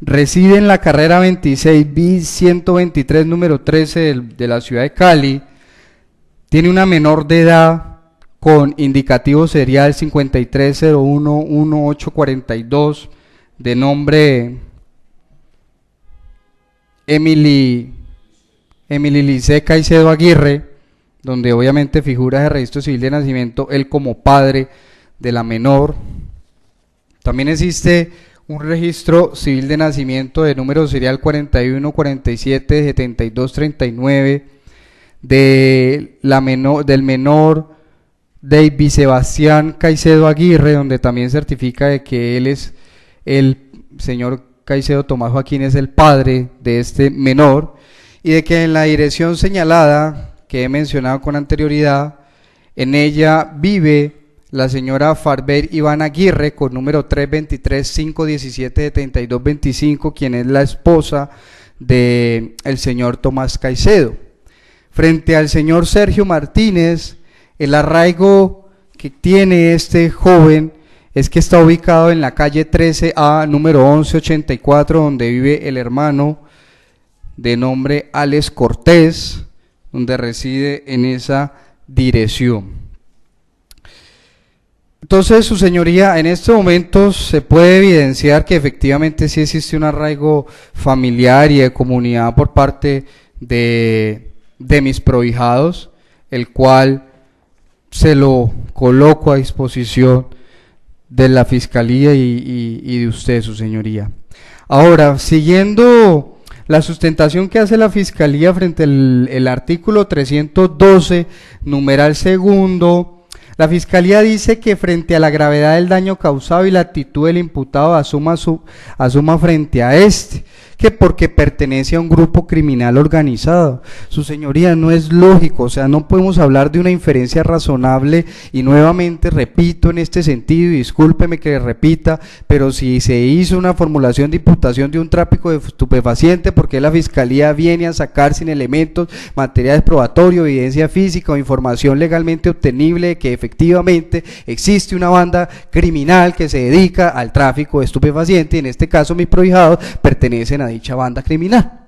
reside en la carrera 26 bis 123 número 13 de la ciudad de Cali, tiene una menor de edad con indicativo serial 53011842 de nombre Emily Lice Caicedo Aguirre, donde obviamente figura de registro civil de nacimiento él como padre de la menor. También existe un registro civil de nacimiento de número serial 41477239 del menor David Sebastián Caicedo Aguirre, donde también certifica de que él es el señor Caicedo Tomás Joaquín, es el padre de este menor, y de que en la dirección señalada que he mencionado con anterioridad, en ella vive la señora Farber Iván Aguirre con número 323-517-7225, quien es la esposa del señor Tomás Caicedo. Frente al señor Sergio Martínez, el arraigo que tiene este joven es que está ubicado en la calle 13A, número 1184, donde vive el hermano de nombre Alex Cortés, donde reside en esa dirección. Entonces, su señoría, en estos momentos se puede evidenciar que efectivamente sí existe un arraigo familiar y de comunidad por parte de mis prohijados, el cual se lo coloco a disposición de la Fiscalía y de usted, su señoría. Ahora, siguiendo la sustentación que hace la Fiscalía frente al artículo 312, numeral segundo, la Fiscalía dice que frente a la gravedad del daño causado y la actitud del imputado asuma frente a este, que porque pertenece a un grupo criminal organizado. Su señoría, no es lógico, o sea, no podemos hablar de una inferencia razonable, y nuevamente repito en este sentido, y discúlpeme que repita, pero si se hizo una formulación de imputación de un tráfico de estupefaciente, porque la Fiscalía viene a sacar sin elementos, materiales probatorios, evidencia física o información legalmente obtenible de que efectivamente existe una banda criminal que se dedica al tráfico de estupefacientes, y en este caso mis prohijados pertenecen a dicha banda criminal.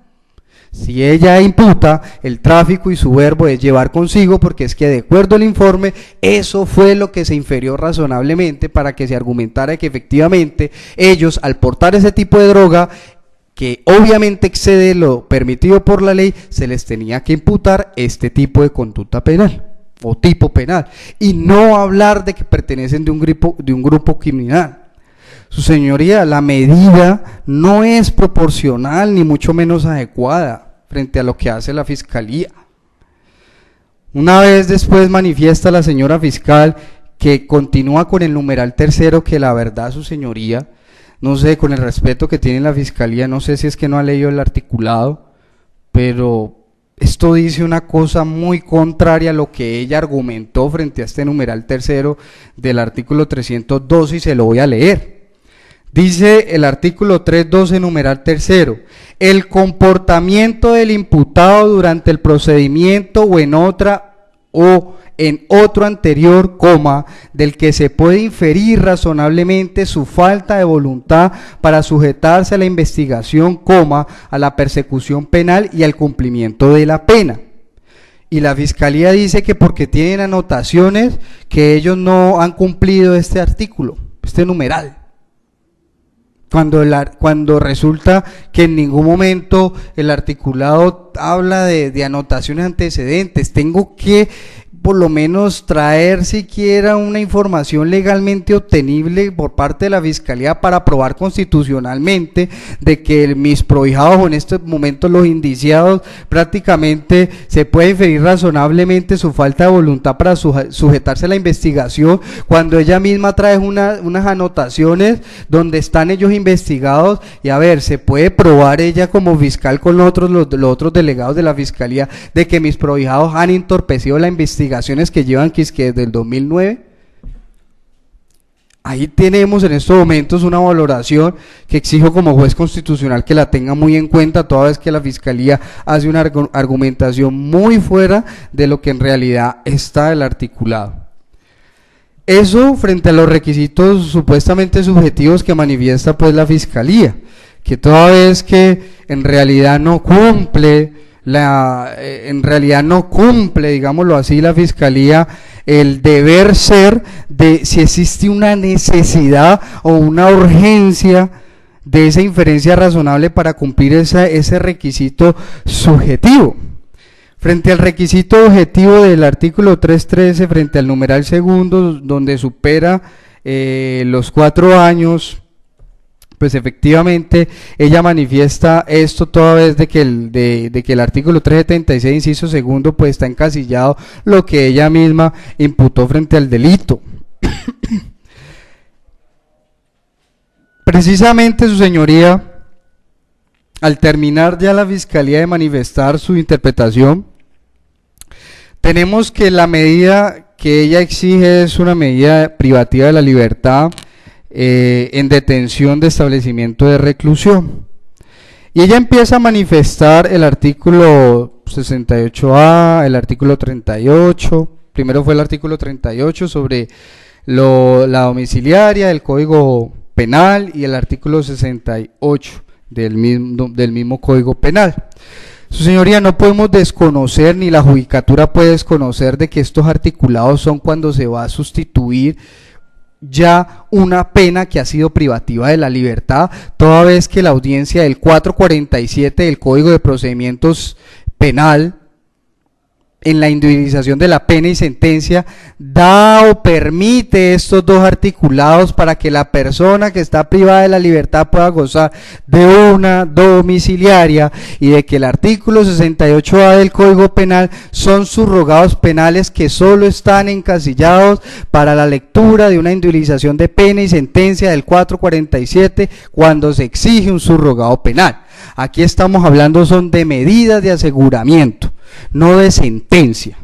Si ella imputa el tráfico y su verbo es llevar consigo, porque es que de acuerdo al informe eso fue lo que se infirió razonablemente para que se argumentara que efectivamente ellos, al portar ese tipo de droga que obviamente excede lo permitido por la ley, se les tenía que imputar este tipo de conducta penal o tipo penal, y no hablar de que pertenecen de un grupo criminal. Su señoría, la medida no es proporcional ni mucho menos adecuada frente a lo que hace la Fiscalía. Una vez después manifiesta la señora fiscal que continúa con el numeral tercero, que la verdad, su señoría, no sé, con el respeto que tiene la Fiscalía, no sé si es que no ha leído el articulado, pero esto dice una cosa muy contraria a lo que ella argumentó frente a este numeral tercero del artículo 312, y se lo voy a leer. Dice el artículo 312, numeral tercero: el comportamiento del imputado durante el procedimiento o en otro anterior, del que se puede inferir razonablemente su falta de voluntad para sujetarse a la investigación, a la persecución penal y al cumplimiento de la pena. Y la Fiscalía dice que porque tienen anotaciones que ellos no han cumplido este artículo, este numeral. Cuando resulta que en ningún momento el articulado habla de anotaciones antecedentes. Tengo que por lo menos traer siquiera una información legalmente obtenible por parte de la Fiscalía para probar constitucionalmente de que mis prohijados, o en estos momentos los indiciados, prácticamente se puede inferir razonablemente su falta de voluntad para sujetarse a la investigación, cuando ella misma trae unas anotaciones donde están ellos investigados, y a ver, se puede probar ella como fiscal con los otros delegados de la Fiscalía de que mis prohijados han entorpecido la investigación que llevan que desde el 2009. Ahí tenemos en estos momentos una valoración que exijo como juez constitucional que la tenga muy en cuenta, toda vez que la Fiscalía hace una argumentación muy fuera de lo que en realidad está el articulado. Eso frente a los requisitos supuestamente subjetivos que manifiesta pues la Fiscalía, que toda vez que en realidad no cumple, digámoslo así, la Fiscalía el deber ser de si existe una necesidad o una urgencia de esa inferencia razonable para cumplir ese requisito subjetivo. Frente al requisito objetivo del artículo 313, frente al numeral segundo, donde supera los 4 años, pues efectivamente ella manifiesta esto toda vez de que el artículo 376, inciso segundo, pues está encasillado lo que ella misma imputó frente al delito. Precisamente, su señoría, al terminar ya la Fiscalía de manifestar su interpretación, tenemos que la medida que ella exige es una medida privativa de la libertad en detención de establecimiento de reclusión. Y ella empieza a manifestar el artículo 68A, el artículo 38, primero fue el artículo 38 sobre la domiciliaria, el Código Penal, y el artículo 68 del mismo Código Penal. Su señoría, no podemos desconocer, ni la judicatura puede desconocer, de que estos articulados son cuando se va a sustituir ya una pena que ha sido privativa de la libertad, toda vez que la audiencia del 447 del Código de Procedimientos Penal, en la individualización de la pena y sentencia, da o permite estos dos articulados para que la persona que está privada de la libertad pueda gozar de una domiciliaria, y de que el artículo 68A del Código Penal son subrogados penales que solo están encasillados para la lectura de una individualización de pena y sentencia del 447 cuando se exige un subrogado penal. Aquí estamos hablando son de medidas de aseguramiento, no de sentencia,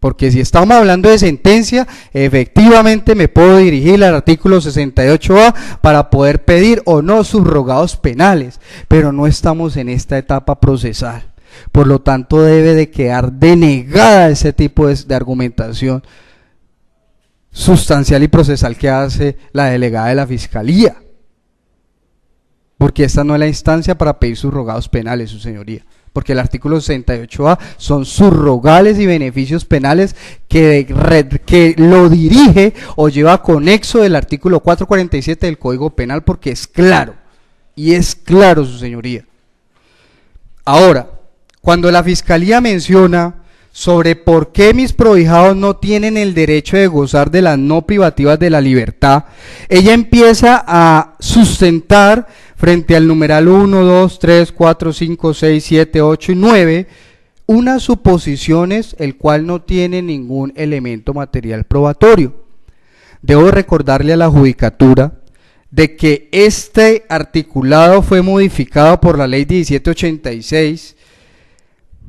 porque si estamos hablando de sentencia, efectivamente me puedo dirigir al artículo 68A para poder pedir o no subrogados penales, pero no estamos en esta etapa procesal, por lo tanto debe de quedar denegada ese tipo de argumentación sustancial y procesal que hace la delegada de la Fiscalía, porque esta no es la instancia para pedir subrogados penales, su señoría, porque el artículo 68A son subrogales y beneficios penales que lo dirige o lleva conexo del artículo 447 del Código Penal, porque es claro, y es claro, su señoría. Ahora, cuando la Fiscalía menciona sobre por qué mis prohijados no tienen el derecho de gozar de las no privativas de la libertad, ella empieza a sustentar frente al numeral 1, 2, 3, 4, 5, 6, 7, 8 y 9, unas suposiciones el cual no tiene ningún elemento material probatorio. Debo recordarle a la judicatura de que este articulado fue modificado por la ley 1786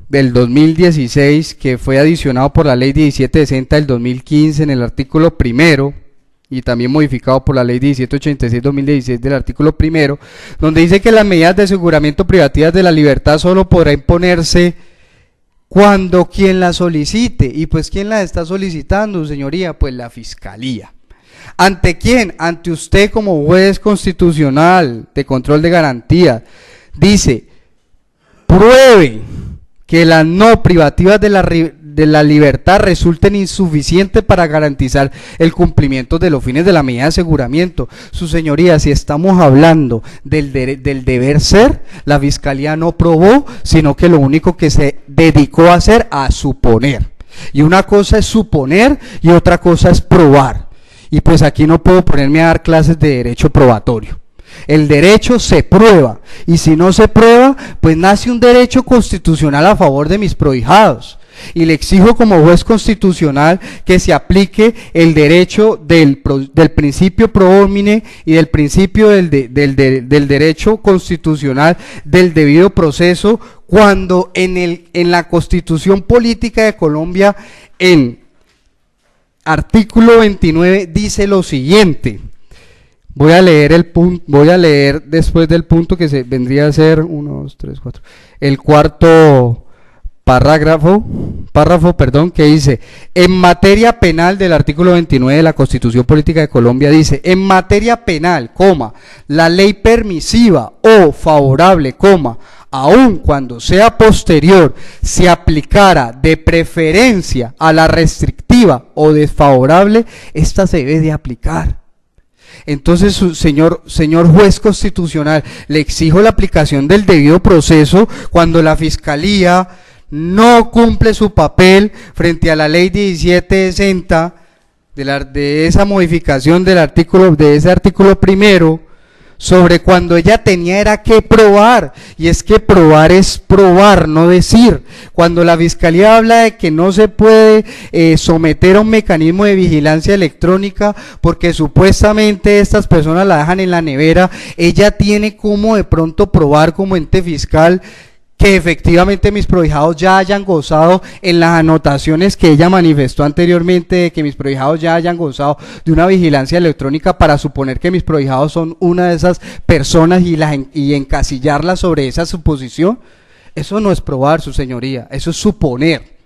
del 2016, que fue adicionado por la ley 1760 del 2015 en el artículo primero, y también modificado por la ley 1786-2016 del artículo primero, donde dice que las medidas de aseguramiento privativas de la libertad solo podrá imponerse cuando quien la solicite. Y pues ¿quién la está solicitando, señoría? Pues la Fiscalía. ¿Ante quién? Ante usted como juez constitucional de control de garantía. Dice, pruebe que las no privativas de la libertad resulten insuficientes para garantizar el cumplimiento de los fines de la medida de aseguramiento. Su señoría, si estamos hablando del deber ser, la Fiscalía no probó, sino que lo único que se dedicó a hacer a suponer. Y una cosa es suponer y otra cosa es probar. Y pues aquí no puedo ponerme a dar clases de derecho probatorio. El derecho se prueba, y si no se prueba, pues nace un derecho constitucional a favor de mis prohijados, y le exijo como juez constitucional que se aplique el derecho del principio pro homine y del principio del derecho constitucional del debido proceso, cuando en la Constitución Política de Colombia, en artículo 29, dice lo siguiente. Voy a leer después del punto que se vendría a ser 1, 2, 3, 4. El cuarto párrafo, que dice: en materia penal, del artículo 29 de la Constitución Política de Colombia, dice: en materia penal, la ley permisiva o favorable, aun cuando sea posterior, se aplicara de preferencia a la restrictiva o desfavorable, esta se debe de aplicar. Entonces, señor juez constitucional, le exijo la aplicación del debido proceso cuando la Fiscalía no cumple su papel frente a la ley 1760 de esa modificación del artículo, de ese artículo primero, sobre cuando ella tenía era que probar, y es que probar es probar, no decir. Cuando la Fiscalía habla de que no se puede someter a un mecanismo de vigilancia electrónica porque supuestamente estas personas la dejan en la nevera, ella tiene como de pronto probar como ente fiscal que efectivamente mis prohijados ya hayan gozado en las anotaciones que ella manifestó anteriormente, de que mis prohijados ya hayan gozado de una vigilancia electrónica, para suponer que mis prohijados son una de esas personas y encasillarla sobre esa suposición. Eso no es probar, su señoría, eso es suponer.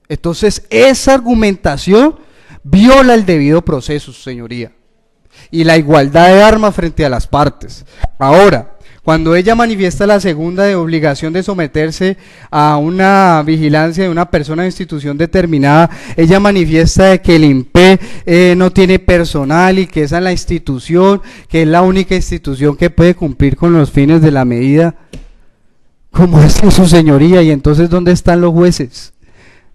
Entonces esa argumentación viola el debido proceso, su señoría, y la igualdad de armas frente a las partes. Ahora, cuando ella manifiesta la segunda de obligación de someterse a una vigilancia de una persona o institución determinada, ella manifiesta de que el INPE no tiene personal y que esa es la institución, que es la única institución que puede cumplir con los fines de la medida. ¿Cómo es su señoría? Y entonces, ¿dónde están los jueces?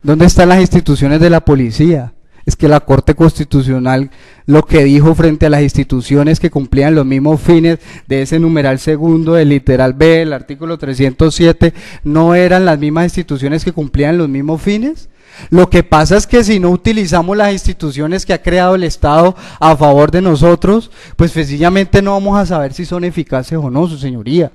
¿Dónde están las instituciones de la policía? Es que la Corte Constitucional lo que dijo frente a las instituciones que cumplían los mismos fines de ese numeral segundo del literal B del artículo 307, ¿no eran las mismas instituciones que cumplían los mismos fines? Lo que pasa es que si no utilizamos las instituciones que ha creado el Estado a favor de nosotros, pues sencillamente no vamos a saber si son eficaces o no, su señoría.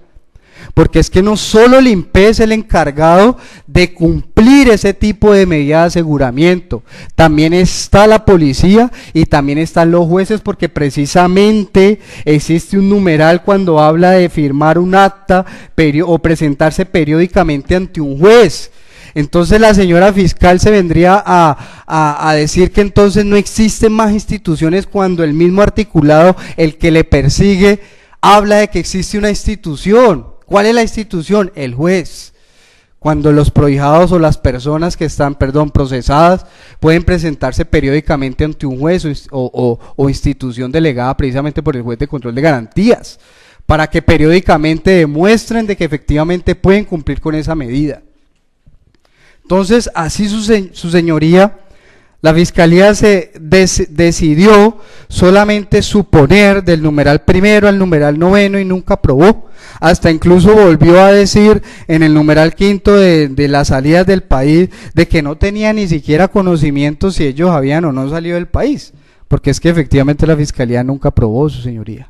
Porque es que no solo el INPE es el encargado de cumplir ese tipo de medida de aseguramiento, también está la policía y también están los jueces, porque precisamente existe un numeral cuando habla de firmar un acta o presentarse periódicamente ante un juez. Entonces la señora fiscal se vendría a decir que entonces no existen más instituciones, cuando el mismo articulado, el que le persigue, habla de que existe una institución. ¿Cuál es la institución? El juez. Cuando los prohijados o las personas que están, procesadas, pueden presentarse periódicamente ante un juez o institución delegada precisamente por el juez de control de garantías, para que periódicamente demuestren de que efectivamente pueden cumplir con esa medida. Entonces, así su señoría, la Fiscalía decidió solamente suponer del numeral primero al numeral noveno y nunca probó. Hasta incluso volvió a decir en el numeral quinto de las salidas del país de que no tenía ni siquiera conocimiento si ellos habían o no salido del país. Porque es que efectivamente la Fiscalía nunca probó, su señoría.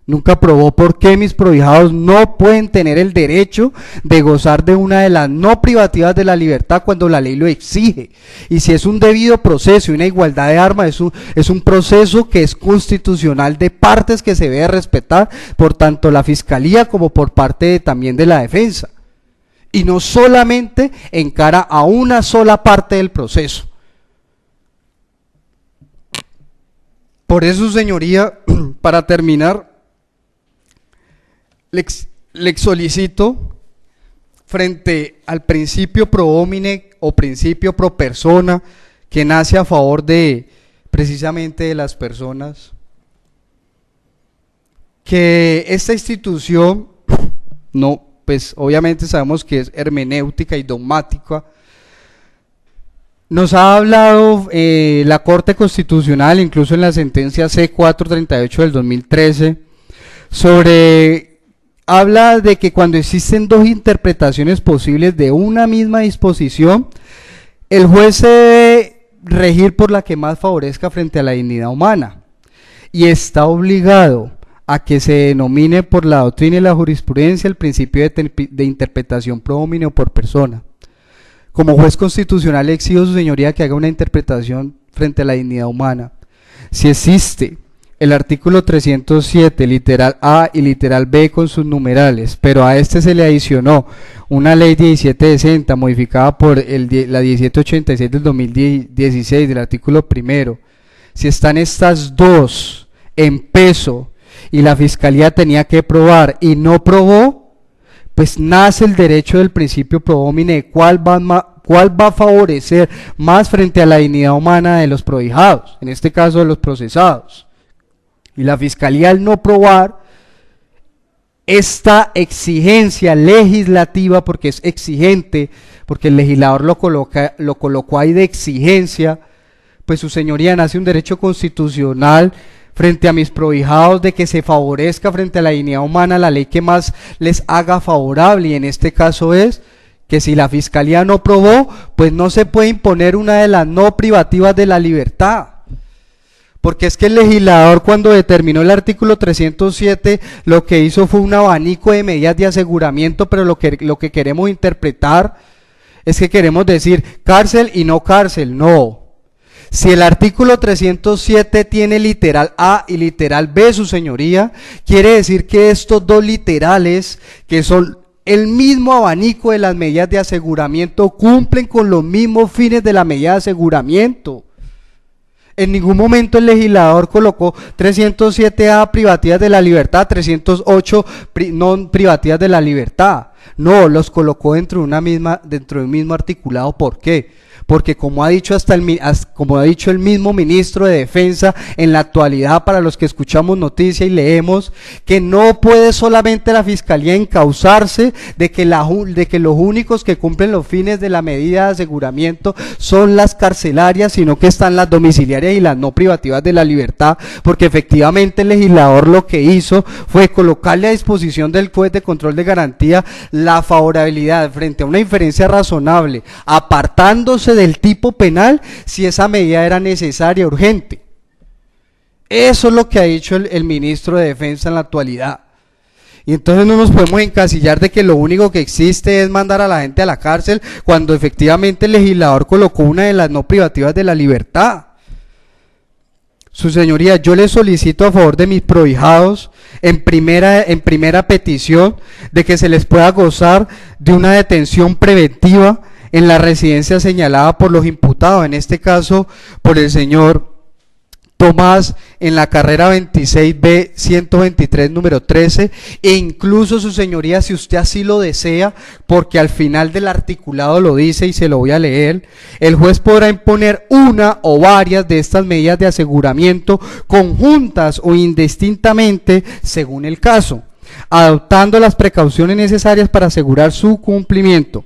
Nunca probó por qué mis prohijados no pueden tener el derecho de gozar de una de las no privativas de la libertad cuando la ley lo exige. Y si es un debido proceso y una igualdad de armas, es un proceso que es constitucional de partes que se debe respetar por tanto la Fiscalía como por parte también de la defensa. Y no solamente en cara a una sola parte del proceso. Por eso, señoría, para terminar, le solicito, frente al principio pro homine o principio pro persona, que nace a favor de precisamente de las personas, que esta institución, no, pues obviamente sabemos que es hermenéutica y dogmática, nos ha hablado la Corte Constitucional, incluso en la sentencia C438 del 2013, habla de que cuando existen dos interpretaciones posibles de una misma disposición, el juez se debe regir por la que más favorezca frente a la dignidad humana, y está obligado a que se denomine por la doctrina y la jurisprudencia el principio de interpretación pro homine o por persona. Como juez constitucional le exijo, su señoría, que haga una interpretación frente a la dignidad humana. Si existe el artículo 307, literal A y literal B con sus numerales, pero a este se le adicionó una ley 1760 modificada por la 1786 del 2016 del artículo primero, si están estas dos en peso y la Fiscalía tenía que probar y no probó, pues nace el derecho del principio pro homine, cuál va a favorecer más frente a la dignidad humana de los prohijados, en este caso de los procesados, Y la Fiscalía, al no probar esta exigencia legislativa, porque es exigente, porque el legislador lo colocó ahí de exigencia, pues su señoría, nace un derecho constitucional frente a mis prohijados de que se favorezca frente a la dignidad humana la ley que más les haga favorable, y en este caso es que si la Fiscalía no probó, pues no se puede imponer una de las no privativas de la libertad. Porque es que el legislador, cuando determinó el artículo 307, lo que hizo fue un abanico de medidas de aseguramiento, pero lo que queremos interpretar es que queremos decir cárcel y no cárcel. No. Si el artículo 307 tiene literal A y literal B, su señoría, quiere decir que estos dos literales, que son el mismo abanico de las medidas de aseguramiento, cumplen con los mismos fines de la medida de aseguramiento. En ningún momento el legislador colocó 307A privativas de la libertad, 308 no privativas de la libertad. No, los colocó dentro de un mismo articulado. ¿Por qué? Porque como ha dicho el mismo ministro de Defensa en la actualidad, para los que escuchamos noticia y leemos, que no puede solamente la Fiscalía encausarse de que los únicos que cumplen los fines de la medida de aseguramiento son las carcelarias, sino que están las domiciliarias y las no privativas de la libertad, porque efectivamente el legislador lo que hizo fue colocarle a disposición del juez de control de garantía la favorabilidad frente a una inferencia razonable, apartándose del tipo penal si esa medida era necesaria, urgente. Eso es lo que ha dicho el ministro de Defensa en la actualidad. Y entonces no nos podemos encasillar de que lo único que existe es mandar a la gente a la cárcel, cuando efectivamente el legislador colocó una de las no privativas de la libertad. Su señoría, yo le solicito a favor de mis prohijados, en primera petición, de que se les pueda gozar de una detención preventiva en la residencia señalada por los imputados, en este caso por el señor Tomás, en la carrera 26B 123 número 13, e incluso su señoría, si usted así lo desea, porque al final del articulado lo dice y se lo voy a leer, el juez podrá imponer una o varias de estas medidas de aseguramiento conjuntas o indistintamente según el caso, adoptando las precauciones necesarias para asegurar su cumplimiento.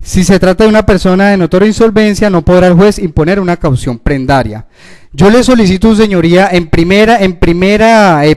Si se trata de una persona de notoria insolvencia, no podrá el juez imponer una caución prendaria. Yo le solicito, señoría, en primera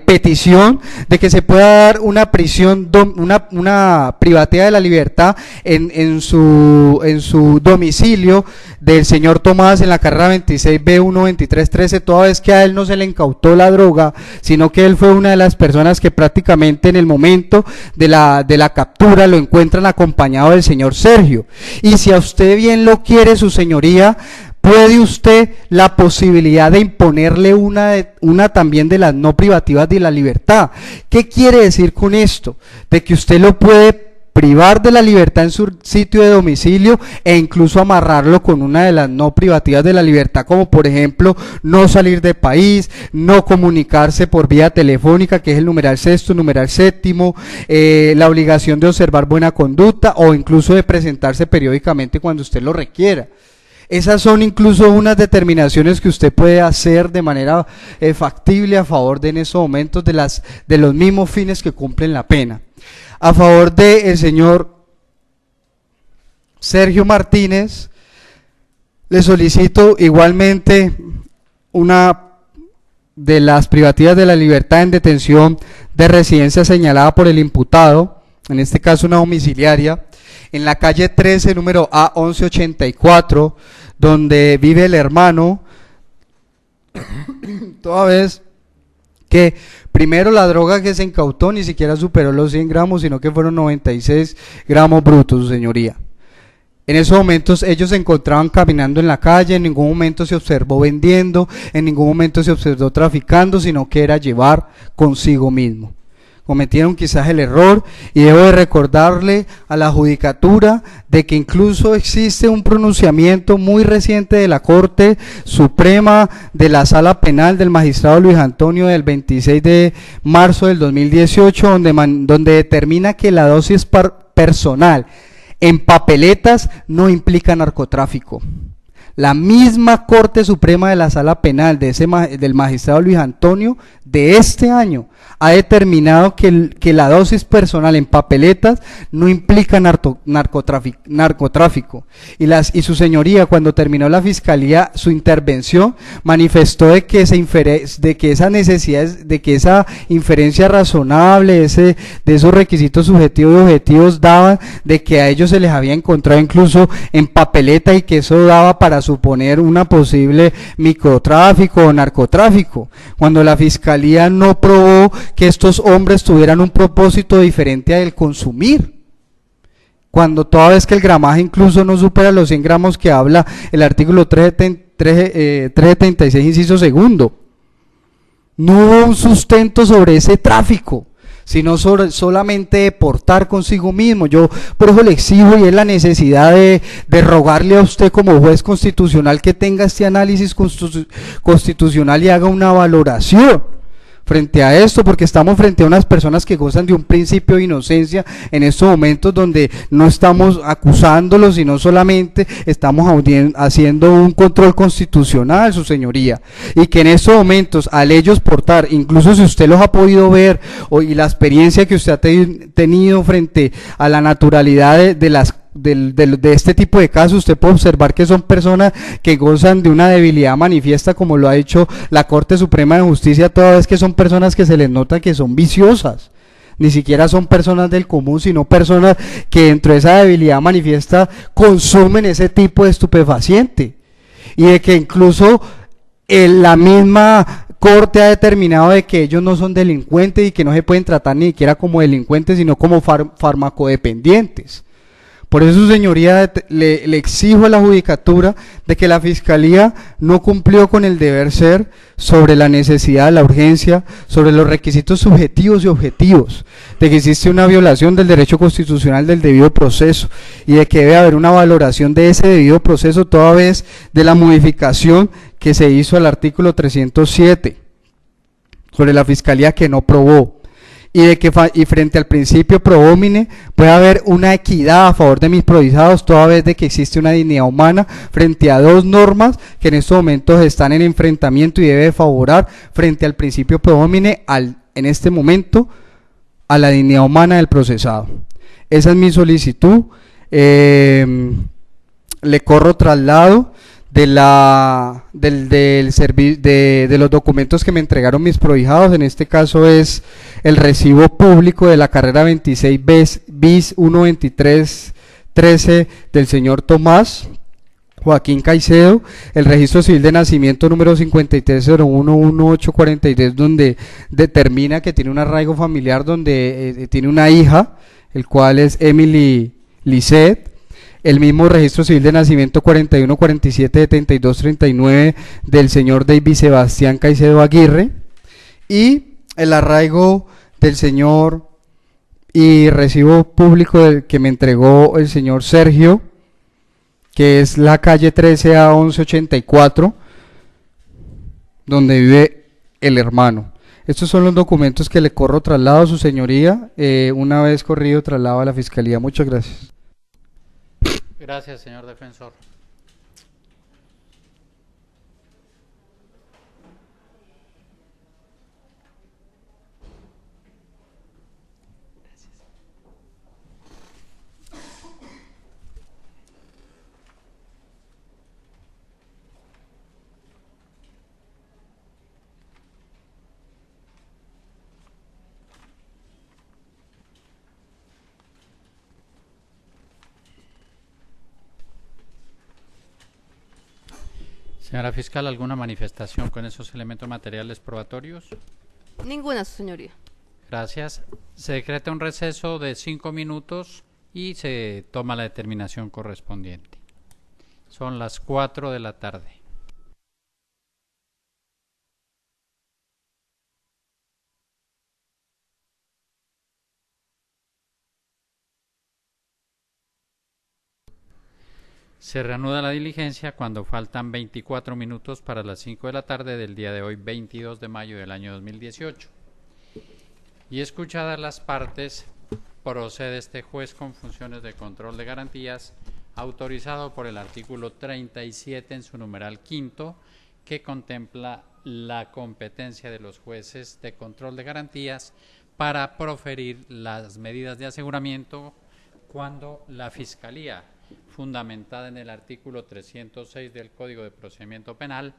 petición, de que se pueda dar una prisión, una privacidad de la libertad en su domicilio del señor Tomás, en la carrera 26B12313, toda vez que a él no se le incautó la droga, sino que él fue una de las personas que prácticamente en el momento de la captura lo encuentran acompañado del señor Sergio. Y si a usted bien lo quiere, su señoría, ¿puede usted la posibilidad de imponerle una también de las no privativas de la libertad? ¿Qué quiere decir con esto? De que usted lo puede privar de la libertad en su sitio de domicilio e incluso amarrarlo con una de las no privativas de la libertad, como por ejemplo no salir del país, no comunicarse por vía telefónica, que es el numeral sexto, numeral séptimo, la obligación de observar buena conducta o incluso de presentarse periódicamente cuando usted lo requiera. Esas son incluso unas determinaciones que usted puede hacer de manera factible a favor de en esos momentos de los mismos fines que cumplen la pena. A favor del señor Sergio Martínez, le solicito igualmente una de las privativas de la libertad en detención de residencia señalada por el imputado, en este caso una domiciliaria, en la calle 13, número A1184, donde vive el hermano, toda vez que primero la droga que se incautó ni siquiera superó los 100 gramos, sino que fueron 96 gramos brutos, su señoría. En esos momentos ellos se encontraban caminando en la calle, en ningún momento se observó vendiendo, en ningún momento se observó traficando, sino que era llevar consigo mismo. Cometieron quizás el error, y debo de recordarle a la judicatura de que incluso existe un pronunciamiento muy reciente de la Corte Suprema de la Sala Penal del magistrado Luis Antonio del 26 de marzo del 2018, donde determina que la dosis personal en papeletas no implica narcotráfico. La misma Corte Suprema de la Sala Penal del magistrado Luis Antonio de este año ha determinado que la dosis personal en papeletas no implica narcotráfico. Y su señoría, cuando terminó la fiscalía su intervención, manifestó de que esa necesidad, de que esa inferencia razonable, de esos requisitos subjetivos y objetivos daban de que a ellos se les había encontrado incluso en papeleta y que eso daba para suponer una posible microtráfico o narcotráfico, cuando la fiscalía no probó que estos hombres tuvieran un propósito diferente al consumir, cuando toda vez que el gramaje incluso no supera los 100 gramos que habla el artículo 376 inciso segundo. No hubo un sustento sobre ese tráfico, sino solamente de portar consigo mismo. Yo por eso le exijo, y es la necesidad de rogarle a usted como juez constitucional que tenga este análisis constitucional y haga una valoración frente a esto, porque estamos frente a unas personas que gozan de un principio de inocencia en estos momentos, donde no estamos acusándolos, sino solamente estamos haciendo un control constitucional, su señoría, y que en estos momentos, al ellos portar, incluso si usted los ha podido ver, y la experiencia que usted ha tenido frente a la naturalidad de este tipo de casos, usted puede observar que son personas que gozan de una debilidad manifiesta, como lo ha hecho la Corte Suprema de Justicia, toda vez que son personas que se les nota que son viciosas. Ni siquiera son personas del común, sino personas que dentro de esa debilidad manifiesta consumen ese tipo de estupefaciente, y de que incluso la misma Corte ha determinado de que ellos no son delincuentes y que no se pueden tratar ni siquiera como delincuentes, sino como farmacodependientes. Por eso, su señoría, le exijo a la judicatura de que la fiscalía no cumplió con el deber ser sobre la necesidad, la urgencia, sobre los requisitos subjetivos y objetivos, de que existe una violación del derecho constitucional del debido proceso, y de que debe haber una valoración de ese debido proceso toda vez de la modificación que se hizo al artículo 307 sobre la fiscalía que no probó. Y frente al principio pro homine puede haber una equidad a favor de mis procesados, toda vez de que existe una dignidad humana frente a dos normas que en estos momentos están en enfrentamiento, y debe favorar frente al principio pro homine en este momento a la dignidad humana del procesado. Esa es mi solicitud. Le corro traslado de los documentos que me entregaron mis prohijados. En este caso es el recibo público de la carrera 26 bis 12313 del señor Tomás Joaquín Caicedo, el registro civil de nacimiento número 53011843, donde determina que tiene un arraigo familiar, donde tiene una hija, el cual es Emily Lisset. El mismo registro civil de nacimiento 41477239 del señor David Sebastián Caicedo Aguirre, y el arraigo del señor y recibo público que me entregó el señor Sergio, que es la calle 13A 1184, donde vive el hermano. Estos son los documentos que le corro traslado a su señoría, una vez corrido traslado a la fiscalía. Muchas gracias. Gracias, señor defensor. Señora fiscal, ¿alguna manifestación con esos elementos materiales probatorios? Ninguna, su señoría. Gracias. Se decreta un receso de 5 minutos y se toma la determinación correspondiente. Son las 4 de la tarde. Se reanuda la diligencia cuando faltan 24 minutos para las 5 de la tarde del día de hoy, 22 de mayo del año 2018. Y escuchadas las partes, procede este juez con funciones de control de garantías autorizado por el artículo 37 en su numeral quinto, que contempla la competencia de los jueces de control de garantías para proferir las medidas de aseguramiento cuando la Fiscalía, fundamentada en el artículo 306 del Código de Procedimiento Penal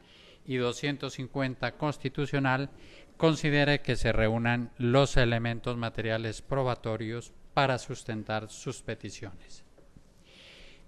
y 250 constitucional, considere que se reúnan los elementos materiales probatorios para sustentar sus peticiones.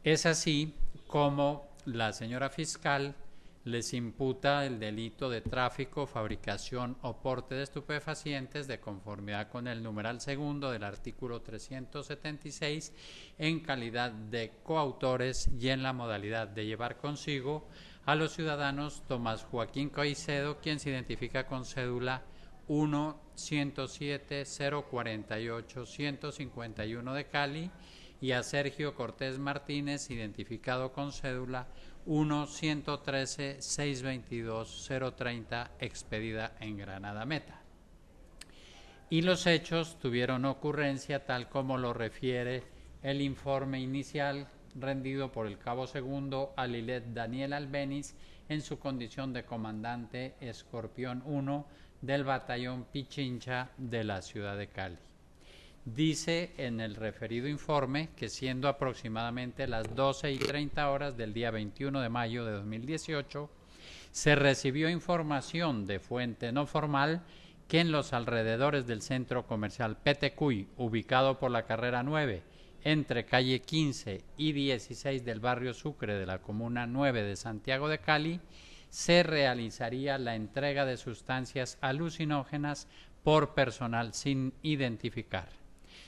Es así como la señora fiscal les imputa el delito de tráfico, fabricación o porte de estupefacientes de conformidad con el numeral segundo del artículo 376 en calidad de coautores y en la modalidad de llevar consigo a los ciudadanos Tomás Joaquín Caicedo, quien se identifica con cédula 1-107-048-151 de Cali, y a Sergio Cortés Martínez, identificado con cédula 1-113-622-030, expedida en Granada Meta. Y los hechos tuvieron ocurrencia tal como lo refiere el informe inicial rendido por el cabo segundo Alilet Daniel Albeniz en su condición de comandante Escorpión 1 del batallón Pichincha de la ciudad de Cali. Dice en el referido informe que siendo aproximadamente las 12:30 del día 21 de mayo de 2018, se recibió información de fuente no formal que en los alrededores del centro comercial Petecuy, ubicado por la carrera 9, entre calle 15 y 16 del barrio Sucre de la comuna 9 de Santiago de Cali, se realizaría la entrega de sustancias alucinógenas por personal sin identificar.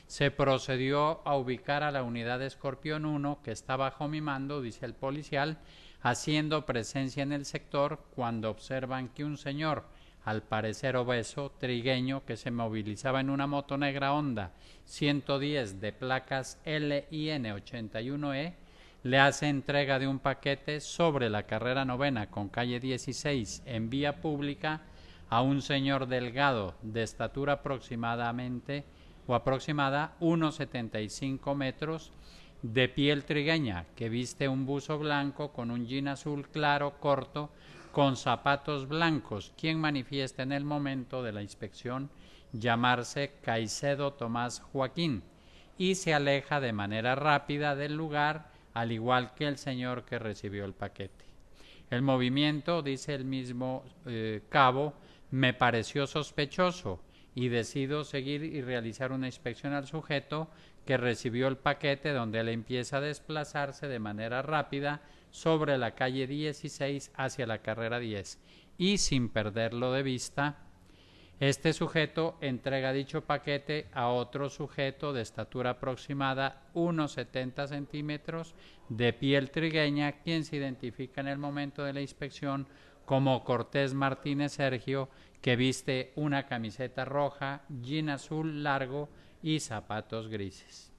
Se procedió a ubicar a la unidad de Escorpión 1, que está bajo mi mando, dice el policial, haciendo presencia en el sector cuando observan que un señor, al parecer obeso, trigueño, que se movilizaba en una moto negra Honda 110 de placas LIN 81E, le hace entrega de un paquete sobre la carrera novena con calle 16 en vía pública a un señor delgado de estatura aproximada 1,75 metros, de piel trigueña, que viste un buzo blanco con un jean azul claro corto con zapatos blancos, quien manifiesta en el momento de la inspección llamarse Caicedo Tomás Joaquín, y se aleja de manera rápida del lugar, al igual que el señor que recibió el paquete. El movimiento, dice el mismo cabo, me pareció sospechoso y decido seguir y realizar una inspección al sujeto que recibió el paquete, donde él empieza a desplazarse de manera rápida sobre la calle 16 hacia la carrera 10, y sin perderlo de vista, este sujeto entrega dicho paquete a otro sujeto de estatura aproximada 1,70 centímetros, de piel trigueña, quien se identifica en el momento de la inspección como Cortés Martínez Sergio, que viste una camiseta roja, jean azul largo y zapatos grises.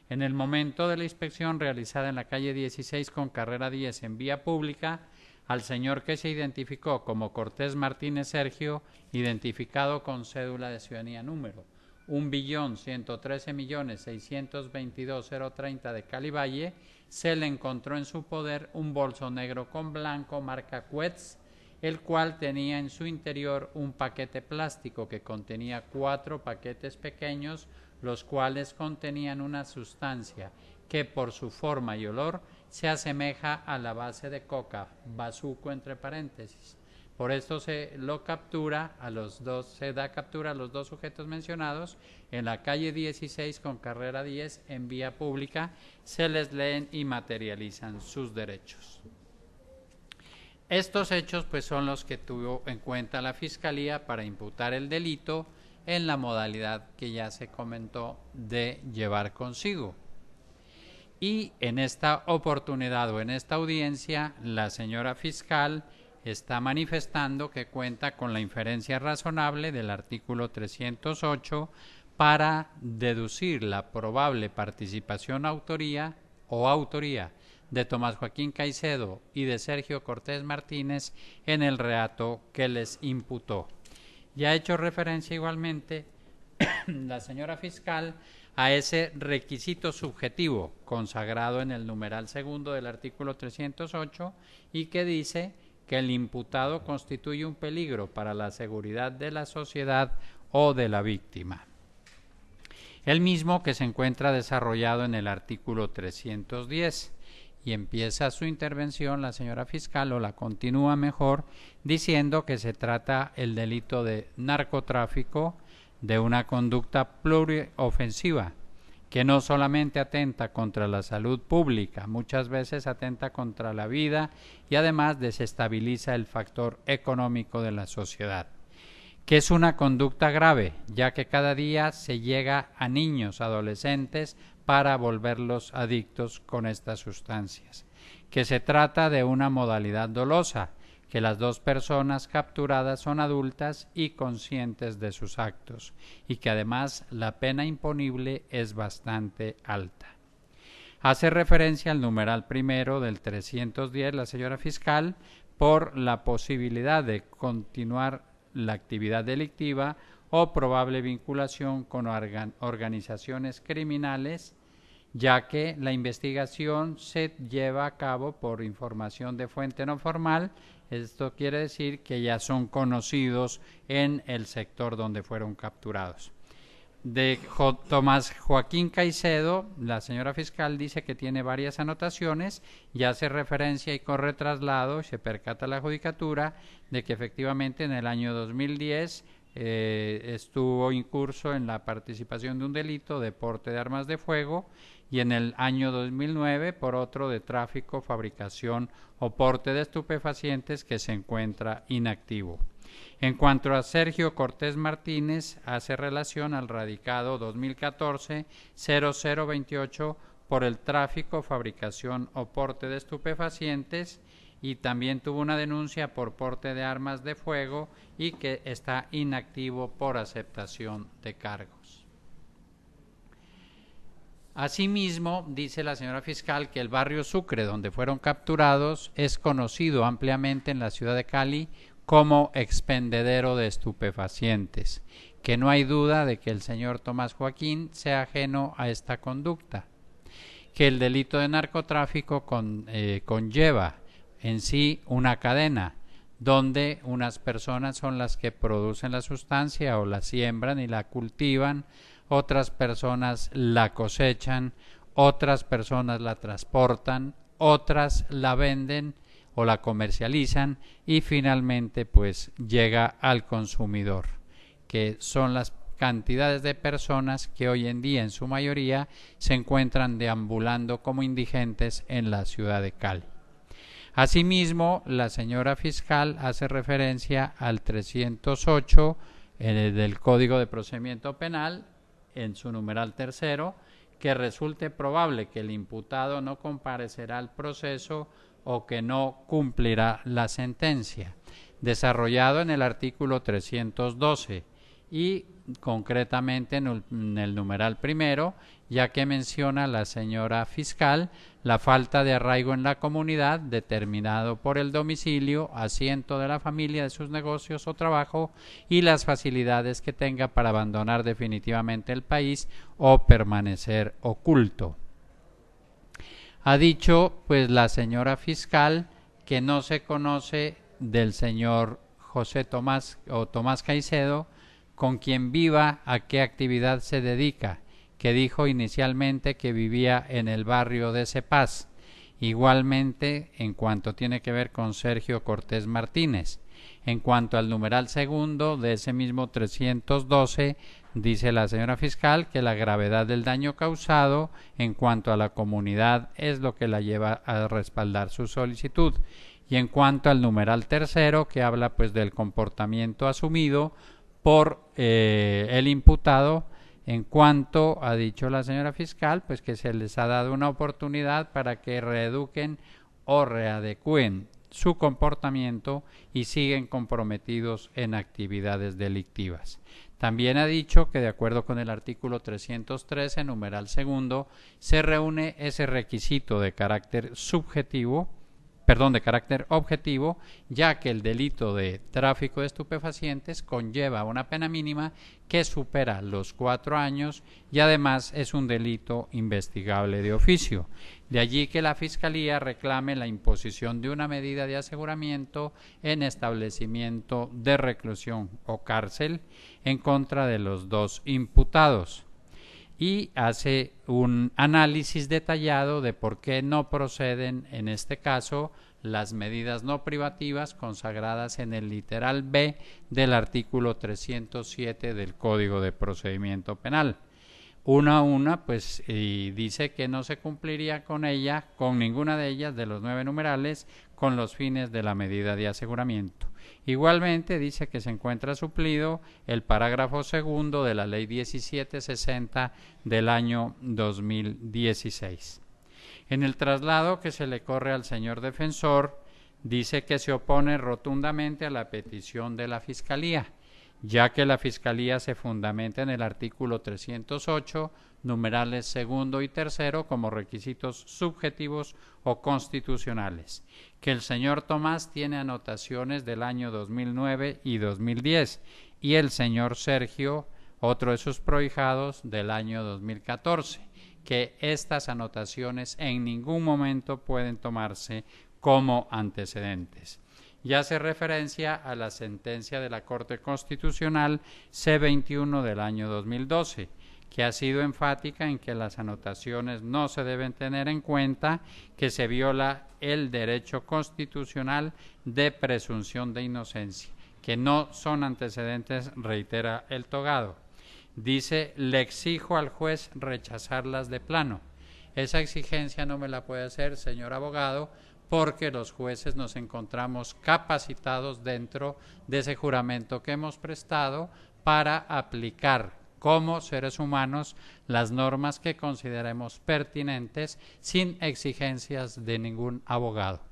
En el momento de la inspección realizada en la calle 16 con carrera 10 en vía pública, al señor que se identificó como Cortés Martínez Sergio, identificado con cédula de ciudadanía número 1.113.622.030 de Cali Valle, se le encontró en su poder un bolso negro con blanco marca Quetz, el cual tenía en su interior un paquete plástico que contenía 4 paquetes pequeños, los cuales contenían una sustancia que por su forma y olor se asemeja a la base de coca, bazuco entre paréntesis. Por esto se da captura a los dos sujetos mencionados en la calle 16 con carrera 10 en vía pública, se les leen y materializan sus derechos. Estos hechos pues son los que tuvo en cuenta la Fiscalía para imputar el delito en la modalidad que ya se comentó de llevar consigo. Y en esta oportunidad o en esta audiencia, la señora fiscal está manifestando que cuenta con la inferencia razonable del artículo 308 para deducir la probable participación autoría de Tomás Joaquín Caicedo y de Sergio Cortés Martínez en el reato que les imputó. Ya he hecho referencia igualmente la señora fiscal a ese requisito subjetivo consagrado en el numeral segundo del artículo 308 y que dice que el imputado constituye un peligro para la seguridad de la sociedad o de la víctima. El mismo que se encuentra desarrollado en el artículo 310. Y empieza su intervención la señora fiscal, o la continúa mejor, diciendo que se trata el delito de narcotráfico de una conducta pluriofensiva, que no solamente atenta contra la salud pública, muchas veces atenta contra la vida y además desestabiliza el factor económico de la sociedad, que es una conducta grave, ya que cada día se llega a niños, adolescentes, para volverlos adictos con estas sustancias, que se trata de una modalidad dolosa, que las dos personas capturadas son adultas y conscientes de sus actos, y que además la pena imponible es bastante alta. Hace referencia al numeral primero del 310 la señora fiscal por la posibilidad de continuar la actividad delictiva o probable vinculación con organizaciones criminales, ya que la investigación se lleva a cabo por información de fuente no formal. Esto quiere decir que ya son conocidos en el sector donde fueron capturados. De Tomás Joaquín Caicedo, la señora fiscal dice que tiene varias anotaciones y hace referencia y corre traslado, y se percata la judicatura de que efectivamente en el año 2010 estuvo incurso en la participación de un delito de porte de armas de fuego, y en el año 2009 por otro de tráfico, fabricación o porte de estupefacientes, que se encuentra inactivo. En cuanto a Sergio Cortés Martínez, hace relación al radicado 2014-0028 por el tráfico, fabricación o porte de estupefacientes, y también tuvo una denuncia por porte de armas de fuego y que está inactivo por aceptación de cargos. Asimismo, dice la señora fiscal que el barrio Sucre, donde fueron capturados, es conocido ampliamente en la ciudad de Cali como expendedero de estupefacientes, que no hay duda de que el señor Tomás Joaquín sea ajeno a esta conducta, que el delito de narcotráfico conlleva en sí una cadena, donde unas personas son las que producen la sustancia o la siembran y la cultivan, otras personas la cosechan, otras personas la transportan, otras la venden o la comercializan y finalmente pues llega al consumidor, que son las cantidades de personas que hoy en día en su mayoría se encuentran deambulando como indigentes en la ciudad de Cali. Asimismo, la señora fiscal hace referencia al 308 del Código de Procedimiento Penal, en su numeral tercero, que resulte probable que el imputado no comparecerá al proceso o que no cumplirá la sentencia, desarrollado en el artículo 312 y concretamente en el numeral primero, ya que menciona la señora fiscal la falta de arraigo en la comunidad determinado por el domicilio, asiento de la familia, de sus negocios o trabajo y las facilidades que tenga para abandonar definitivamente el país o permanecer oculto. Ha dicho pues la señora fiscal que no se conoce del señor José Tomás o Tomás Caicedo con quien viva, a qué actividad se dedica, que dijo inicialmente que vivía en el barrio de Cepaz. Igualmente, en cuanto tiene que ver con Sergio Cortés Martínez. En cuanto al numeral segundo de ese mismo 312, dice la señora fiscal que la gravedad del daño causado en cuanto a la comunidad es lo que la lleva a respaldar su solicitud. Y en cuanto al numeral tercero, que habla pues del comportamiento asumido por el imputado, en cuanto ha dicho la señora fiscal, pues que se les ha dado una oportunidad para que reeduquen o readecúen su comportamiento y siguen comprometidos en actividades delictivas. También ha dicho que de acuerdo con el artículo 313, numeral segundo, se reúne ese requisito de carácter subjetivo de carácter objetivo, ya que el delito de tráfico de estupefacientes conlleva una pena mínima que supera los 4 años y además es un delito investigable de oficio. De allí que la Fiscalía reclame la imposición de una medida de aseguramiento en establecimiento de reclusión o cárcel en contra de los 2 imputados. Y hace un análisis detallado de por qué no proceden en este caso las medidas no privativas consagradas en el literal B del artículo 307 del Código de Procedimiento Penal. Una a una, pues, y dice que no se cumpliría con ella, con ninguna de ellas de los 9 numerales, con los fines de la medida de aseguramiento. Igualmente dice que se encuentra suplido el parágrafo 2 de la Ley 1760 del año 2016. En el traslado que se le corre al señor defensor, dice que se opone rotundamente a la petición de la Fiscalía, ya que la Fiscalía se fundamenta en el artículo 308, numerales 2 y 3 como requisitos subjetivos o constitucionales, que el señor Tomás tiene anotaciones del año 2009 y 2010 y el señor Sergio, otro de sus prohijados, del año 2014, que estas anotaciones en ningún momento pueden tomarse como antecedentes. Y hace referencia a la sentencia de la Corte Constitucional C-21 del año 2012, que ha sido enfática en que las anotaciones no se deben tener en cuenta, que se viola el derecho constitucional de presunción de inocencia, que no son antecedentes, reitera el togado. Dice, le exijo al juez rechazarlas de plano. Esa exigencia no me la puede hacer, señor abogado, porque los jueces nos encontramos capacitados dentro de ese juramento que hemos prestado para aplicar como seres humanos las normas que consideremos pertinentes sin exigencias de ningún abogado.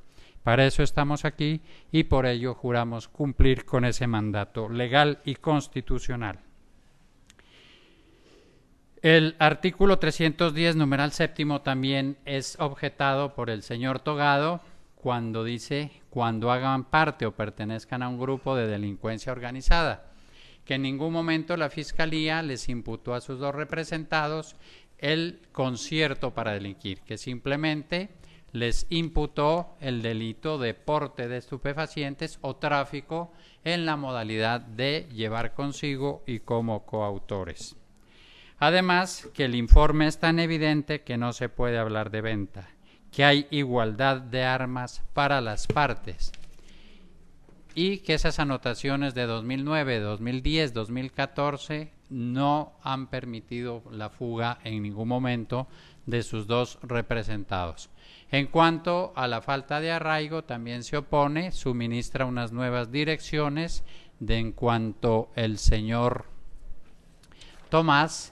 Para eso estamos aquí y por ello juramos cumplir con ese mandato legal y constitucional. El artículo 310, numeral 7, también es objetado por el señor togado cuando dice, cuando hagan parte o pertenezcan a un grupo de delincuencia organizada, que en ningún momento la Fiscalía les imputó a sus 2 representados el concierto para delinquir, que simplemente les imputó el delito de porte de estupefacientes o tráfico en la modalidad de llevar consigo y como coautores. Además, que el informe es tan evidente que no se puede hablar de venta, que hay igualdad de armas para las partes y que esas anotaciones de 2009, 2010, 2014 no han permitido la fuga en ningún momento de sus 2 representados. En cuanto a la falta de arraigo, también se opone, suministra unas nuevas direcciones de en cuanto el señor Tomás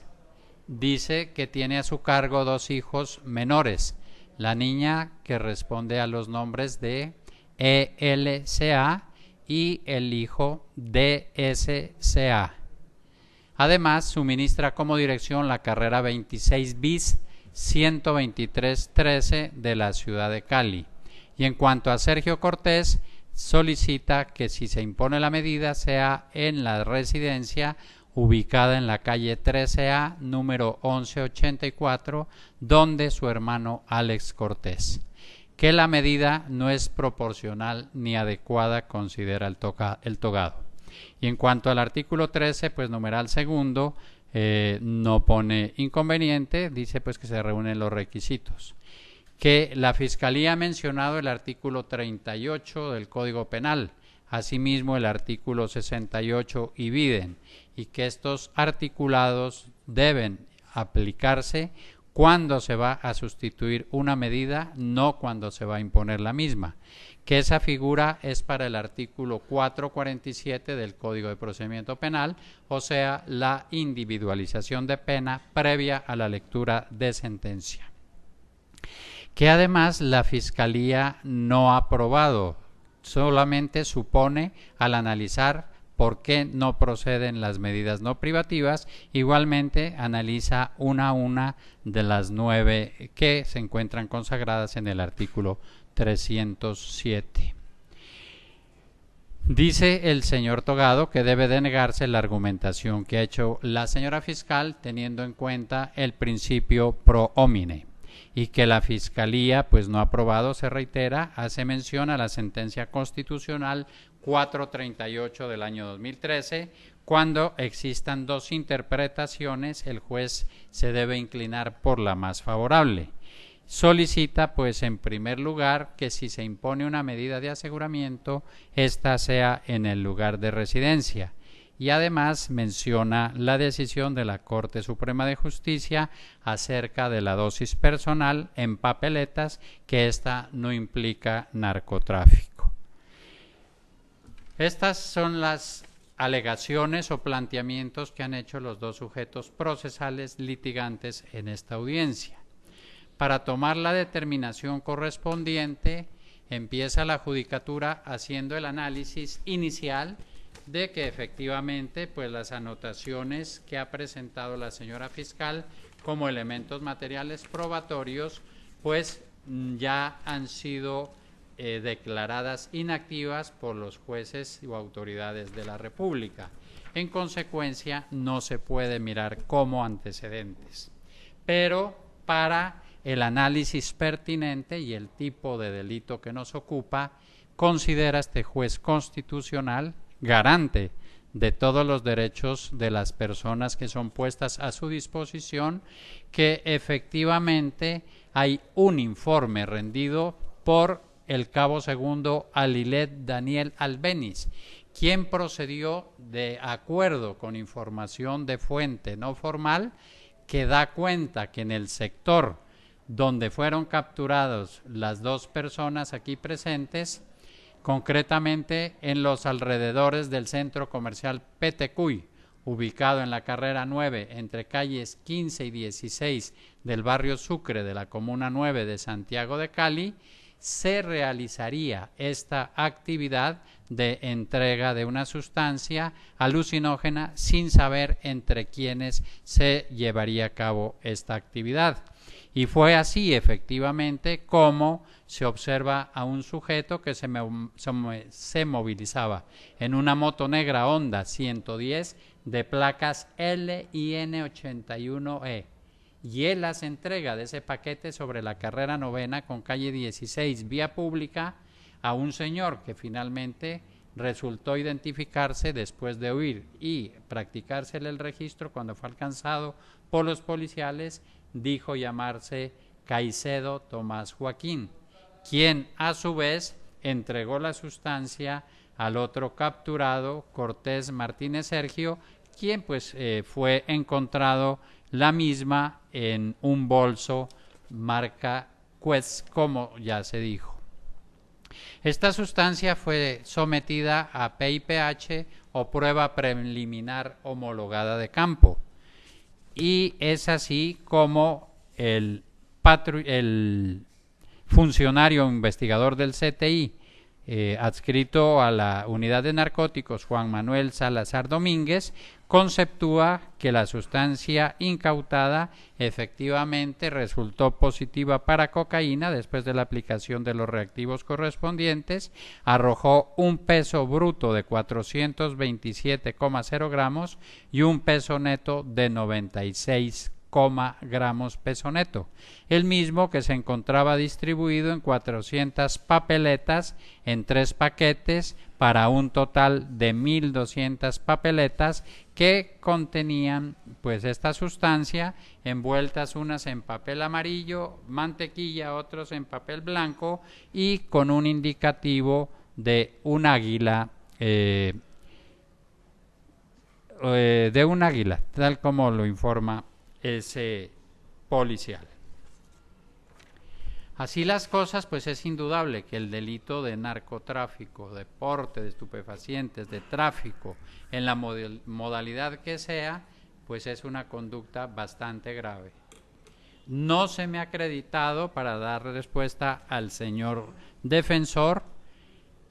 dice que tiene a su cargo 2 hijos menores, la niña que responde a los nombres de ELCA y el hijo DSCA. Además, suministra como dirección la carrera 26 bis 12313 de la ciudad de Cali. Y en cuanto a Sergio Cortés, solicita que si se impone la medida sea en la residencia ubicada en la calle 13A, número 1184, donde su hermano Alex Cortés, que la medida no es proporcional ni adecuada, considera el togado. Y en cuanto al artículo 13, pues numeral 2, no pone inconveniente, dice pues que se reúnen los requisitos. Que la Fiscalía ha mencionado el artículo 38 del Código Penal, asimismo el artículo 68 y viden, y que estos articulados deben aplicarse cuando se va a sustituir una medida, no cuando se va a imponer la misma, que esa figura es para el artículo 447 del Código de Procedimiento Penal, o sea, la individualización de pena previa a la lectura de sentencia. Que además la Fiscalía no ha aprobado, solamente supone al analizar por qué no proceden las medidas no privativas, igualmente analiza una a una de las 9 que se encuentran consagradas en el artículo 307. Dice el señor Togado que debe denegarse la argumentación que ha hecho la señora fiscal teniendo en cuenta el principio pro homine y que la Fiscalía pues no ha aprobado, se reitera, hace mención a la sentencia constitucional 438 del año 2013, cuando existan dos interpretaciones, el juez se debe inclinar por la más favorable. Solicita, pues, en primer lugar, que si se impone una medida de aseguramiento, ésta sea en el lugar de residencia. Y además menciona la decisión de la Corte Suprema de Justicia acerca de la dosis personal en papeletas, que ésta no implica narcotráfico. Estas son las alegaciones o planteamientos que han hecho los dos sujetos procesales litigantes en esta audiencia. Para tomar la determinación correspondiente, empieza la judicatura haciendo el análisis inicial de que efectivamente pues las anotaciones que ha presentado la señora fiscal como elementos materiales probatorios pues ya han sido declaradas inactivas por los jueces o autoridades de la República. En consecuencia, no se puede mirar como antecedentes. Pero para el análisis pertinente y el tipo de delito que nos ocupa, considera este juez constitucional garante de todos los derechos de las personas que son puestas a su disposición, que efectivamente hay un informe rendido por el cabo segundo Alilet Daniel Albeniz, quien procedió de acuerdo con información de fuente no formal que da cuenta que en el sector donde fueron capturados las dos personas aquí presentes, concretamente en los alrededores del centro comercial Petecuy, ubicado en la carrera 9 entre calles 15 y 16 del barrio Sucre de la Comuna 9 de Santiago de Cali, se realizaría esta actividad de entrega de una sustancia alucinógena sin saber entre quiénes se llevaría a cabo esta actividad. Y fue así efectivamente como se observa a un sujeto que se movilizaba en una moto negra Honda 110 de placas LIN81E. Y él hace entrega de ese paquete sobre la carrera 9 con calle 16, vía pública, a un señor que finalmente resultó identificarse después de huir y practicársele el registro cuando fue alcanzado por los policiales. Dijo llamarse Caicedo Tomás Joaquín, quien a su vez entregó la sustancia al otro capturado, Cortés Martínez Sergio, quien pues fue encontrado la misma en un bolso marca Quest, como ya se dijo. Esta sustancia fue sometida a PIPH o prueba preliminar homologada de campo. Y es así como el funcionario investigador del CTI, adscrito a la unidad de narcóticos, Juan Manuel Salazar Domínguez, conceptúa que la sustancia incautada efectivamente resultó positiva para cocaína después de la aplicación de los reactivos correspondientes, arrojó un peso bruto de 427,0 gramos y un peso neto de 96 gramos peso neto, el mismo que se encontraba distribuido en 400 papeletas en 3 paquetes para un total de 1.200 papeletas que contenían pues esta sustancia, envueltas unas en papel amarillo, mantequilla, otros en papel blanco y con un indicativo de un águila, tal como lo informa ese policial. Así las cosas, pues es indudable que el delito de narcotráfico, de porte de estupefacientes, de tráfico, en la modalidad que sea, pues es una conducta bastante grave. No se me ha acreditado, para dar respuesta al señor defensor,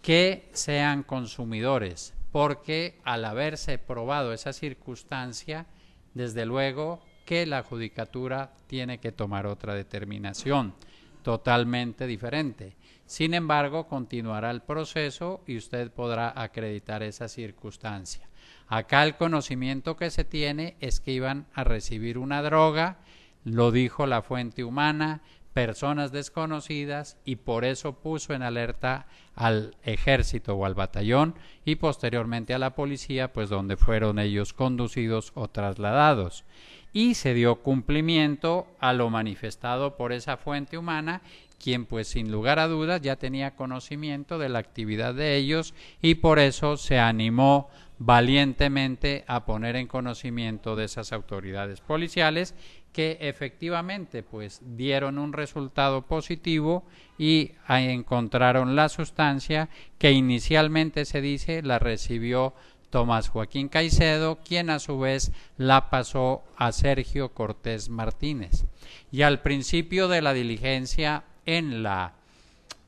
que sean consumidores, porque al haberse probado esa circunstancia, desde luego que la judicatura tiene que tomar otra determinación. totalmente diferente. Sin embargo, continuará el proceso y usted podrá acreditar esa circunstancia. Acá el conocimiento que se tiene es que iban a recibir una droga, lo dijo la fuente humana, personas desconocidas, y por eso puso en alerta al ejército o al batallón y posteriormente a la policía, pues donde fueron ellos conducidos o trasladados. Y se dio cumplimiento a lo manifestado por esa fuente humana, quien pues sin lugar a dudas ya tenía conocimiento de la actividad de ellos y por eso se animó valientemente a poner en conocimiento de esas autoridades policiales, que efectivamente pues dieron un resultado positivo y encontraron la sustancia que inicialmente se dice la recibió Tomás Joaquín Caicedo, quien a su vez la pasó a Sergio Cortés Martínez. Y al principio de la diligencia en la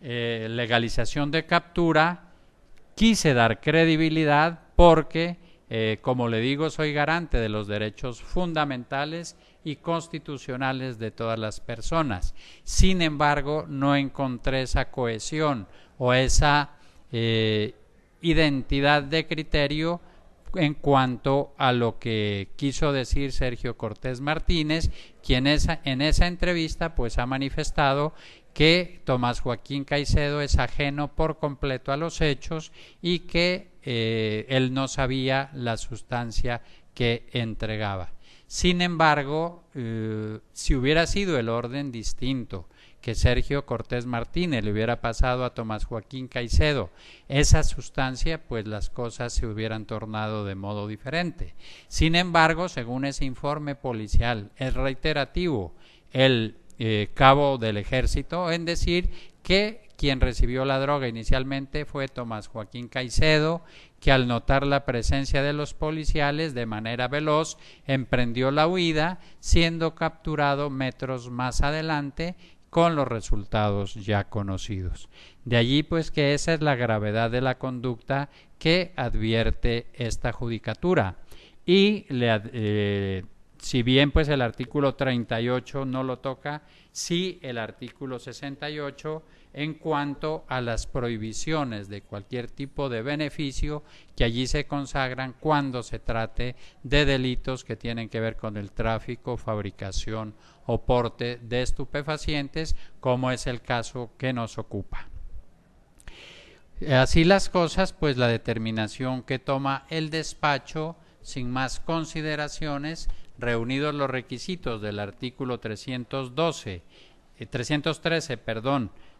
legalización de captura, quise dar credibilidad porque, como le digo, soy garante de los derechos fundamentales y constitucionales de todas las personas. Sin embargo, no encontré esa cohesión o esa identidad de criterio en cuanto a lo que quiso decir Sergio Cortés Martínez, quien en esa entrevista pues ha manifestado que Tomás Joaquín Caicedo es ajeno por completo a los hechos y que él no sabía la sustancia que entregaba. Sin embargo, si hubiera sido el orden distinto, que Sergio Cortés Martínez le hubiera pasado a Tomás Joaquín Caicedo esa sustancia, pues las cosas se hubieran tornado de modo diferente. Sin embargo, según ese informe policial, es reiterativo el cabo del ejército en decir que quien recibió la droga inicialmente fue Tomás Joaquín Caicedo, que al notar la presencia de los policiales de manera veloz emprendió la huida, siendo capturado metros más adelante con los resultados ya conocidos. De allí pues que esa es la gravedad de la conducta que advierte esta judicatura. Y si bien pues el artículo 38 no lo toca, sí el artículo 68 en cuanto a las prohibiciones de cualquier tipo de beneficio que allí se consagran cuando se trate de delitos que tienen que ver con el tráfico, fabricación o porte de estupefacientes, como es el caso que nos ocupa. Así las cosas, pues la determinación que toma el despacho, sin más consideraciones, reunidos los requisitos del artículo 313,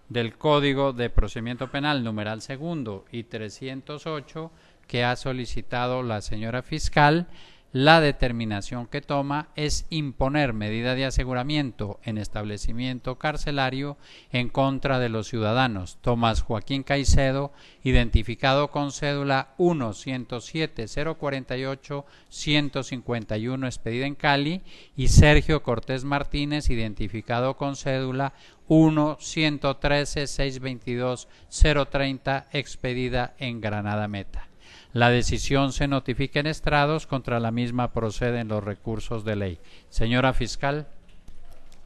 del Código de Procedimiento Penal, numeral segundo, y 308, que ha solicitado la señora fiscal, la determinación que toma es imponer medida de aseguramiento en establecimiento carcelario en contra de los ciudadanos Tomás Joaquín Caicedo, identificado con cédula 1-107-048-151, expedida en Cali, y Sergio Cortés Martínez, identificado con cédula 1-113-622-030, expedida en Granada Meta. La decisión se notifica en estrados, contra la misma proceden los recursos de ley. Señora fiscal.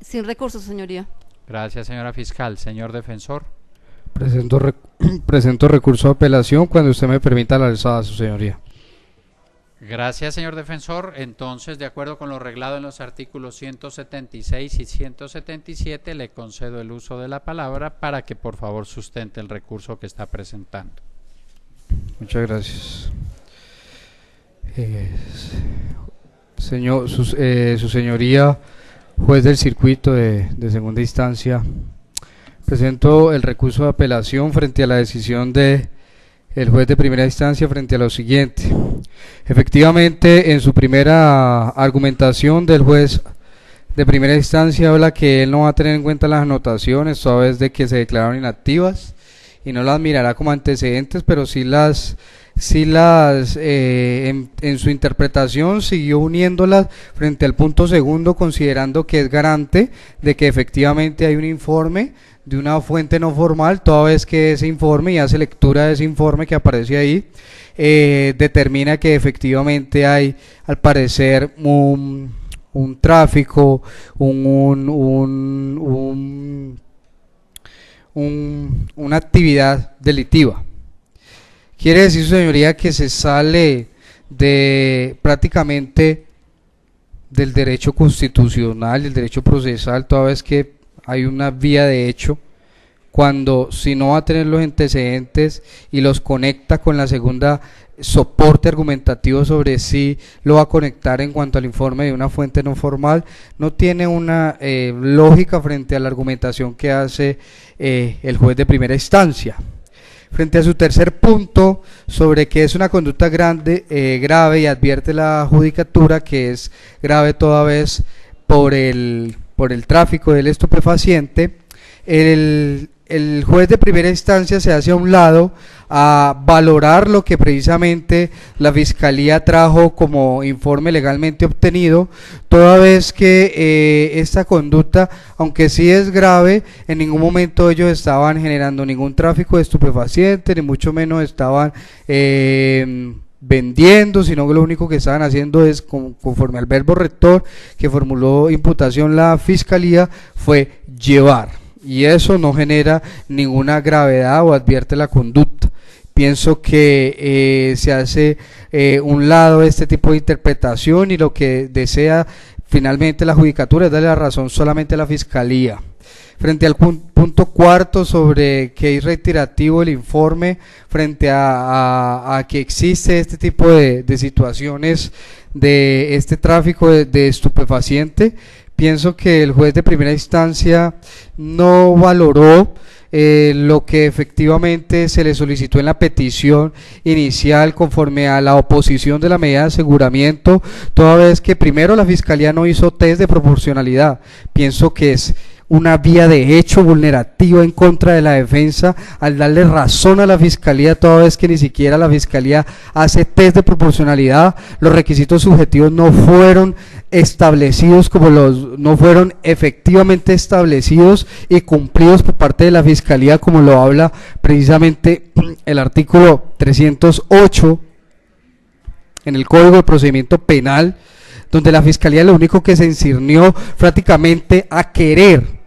Sin recursos, señoría. Gracias, señora fiscal. Señor defensor. Presento recurso de apelación cuando usted me permita la alzada, su señoría. Gracias, señor defensor. Entonces, de acuerdo con lo reglado en los artículos 176 y 177, le concedo el uso de la palabra para que por favor sustente el recurso que está presentando. Muchas gracias. Su señoría, juez del circuito de segunda instancia, presento el recurso de apelación frente a la decisión de el juez de primera instancia frente a lo siguiente. Efectivamente, en su primera argumentación del juez de primera instancia habla que él no va a tener en cuenta las anotaciones toda vez de que se declararon inactivas y no las mirará como antecedentes, pero sí las en su interpretación siguió uniéndolas frente al punto segundo, considerando que es garante de que efectivamente hay un informe de una fuente no formal, toda vez que ese informe, y hace lectura de ese informe que aparece ahí, determina que efectivamente hay, al parecer, un tráfico, una actividad delictiva. Quiere decir, su señoría, que se sale de prácticamente del derecho constitucional, del derecho procesal, toda vez que hay una vía de hecho, cuando si no va a tener los antecedentes y los conecta con la segunda soporte argumentativo sobre si lo va a conectar en cuanto al informe de una fuente no formal, no tiene una lógica frente a la argumentación que hace el juez de primera instancia. Frente a su tercer punto sobre que es una conducta grave, y advierte la judicatura que es grave toda vez por el tráfico del estupefaciente, el juez de primera instancia se hace a un lado a valorar lo que precisamente la Fiscalía trajo como informe legalmente obtenido, toda vez que esta conducta, aunque sí es grave, en ningún momento ellos estaban generando ningún tráfico de estupefacientes, ni mucho menos estaban vendiendo, sino que lo único que estaban haciendo es, conforme al verbo rector que formuló imputación la Fiscalía, fue llevar. Y eso no genera ninguna gravedad o advierte la conducta. Pienso que se hace un lado este tipo de interpretación, y lo que desea finalmente la judicatura es darle la razón solamente a la Fiscalía. Frente al punto cuarto sobre que es reiterativo el informe frente a que existe este tipo de situaciones de este tráfico de estupefaciente, pienso que el juez de primera instancia no valoró lo que efectivamente se le solicitó en la petición inicial conforme a la oposición de la medida de aseguramiento, toda vez que primero la Fiscalía no hizo test de proporcionalidad. Pienso que es una vía de hecho vulnerativa en contra de la defensa al darle razón a la Fiscalía, toda vez que ni siquiera la Fiscalía hace test de proporcionalidad. Los requisitos subjetivos no fueron establecidos no fueron efectivamente establecidos y cumplidos por parte de la Fiscalía, como lo habla precisamente el artículo 308 en el Código de Procedimiento Penal, donde la Fiscalía lo único que se encernió prácticamente a querer,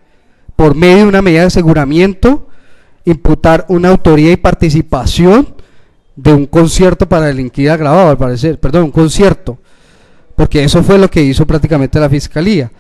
por medio de una medida de aseguramiento, imputar una autoría y participación de un concierto para delinquir agravado, al parecer, perdón, un concierto, porque eso fue lo que hizo prácticamente la Fiscalía.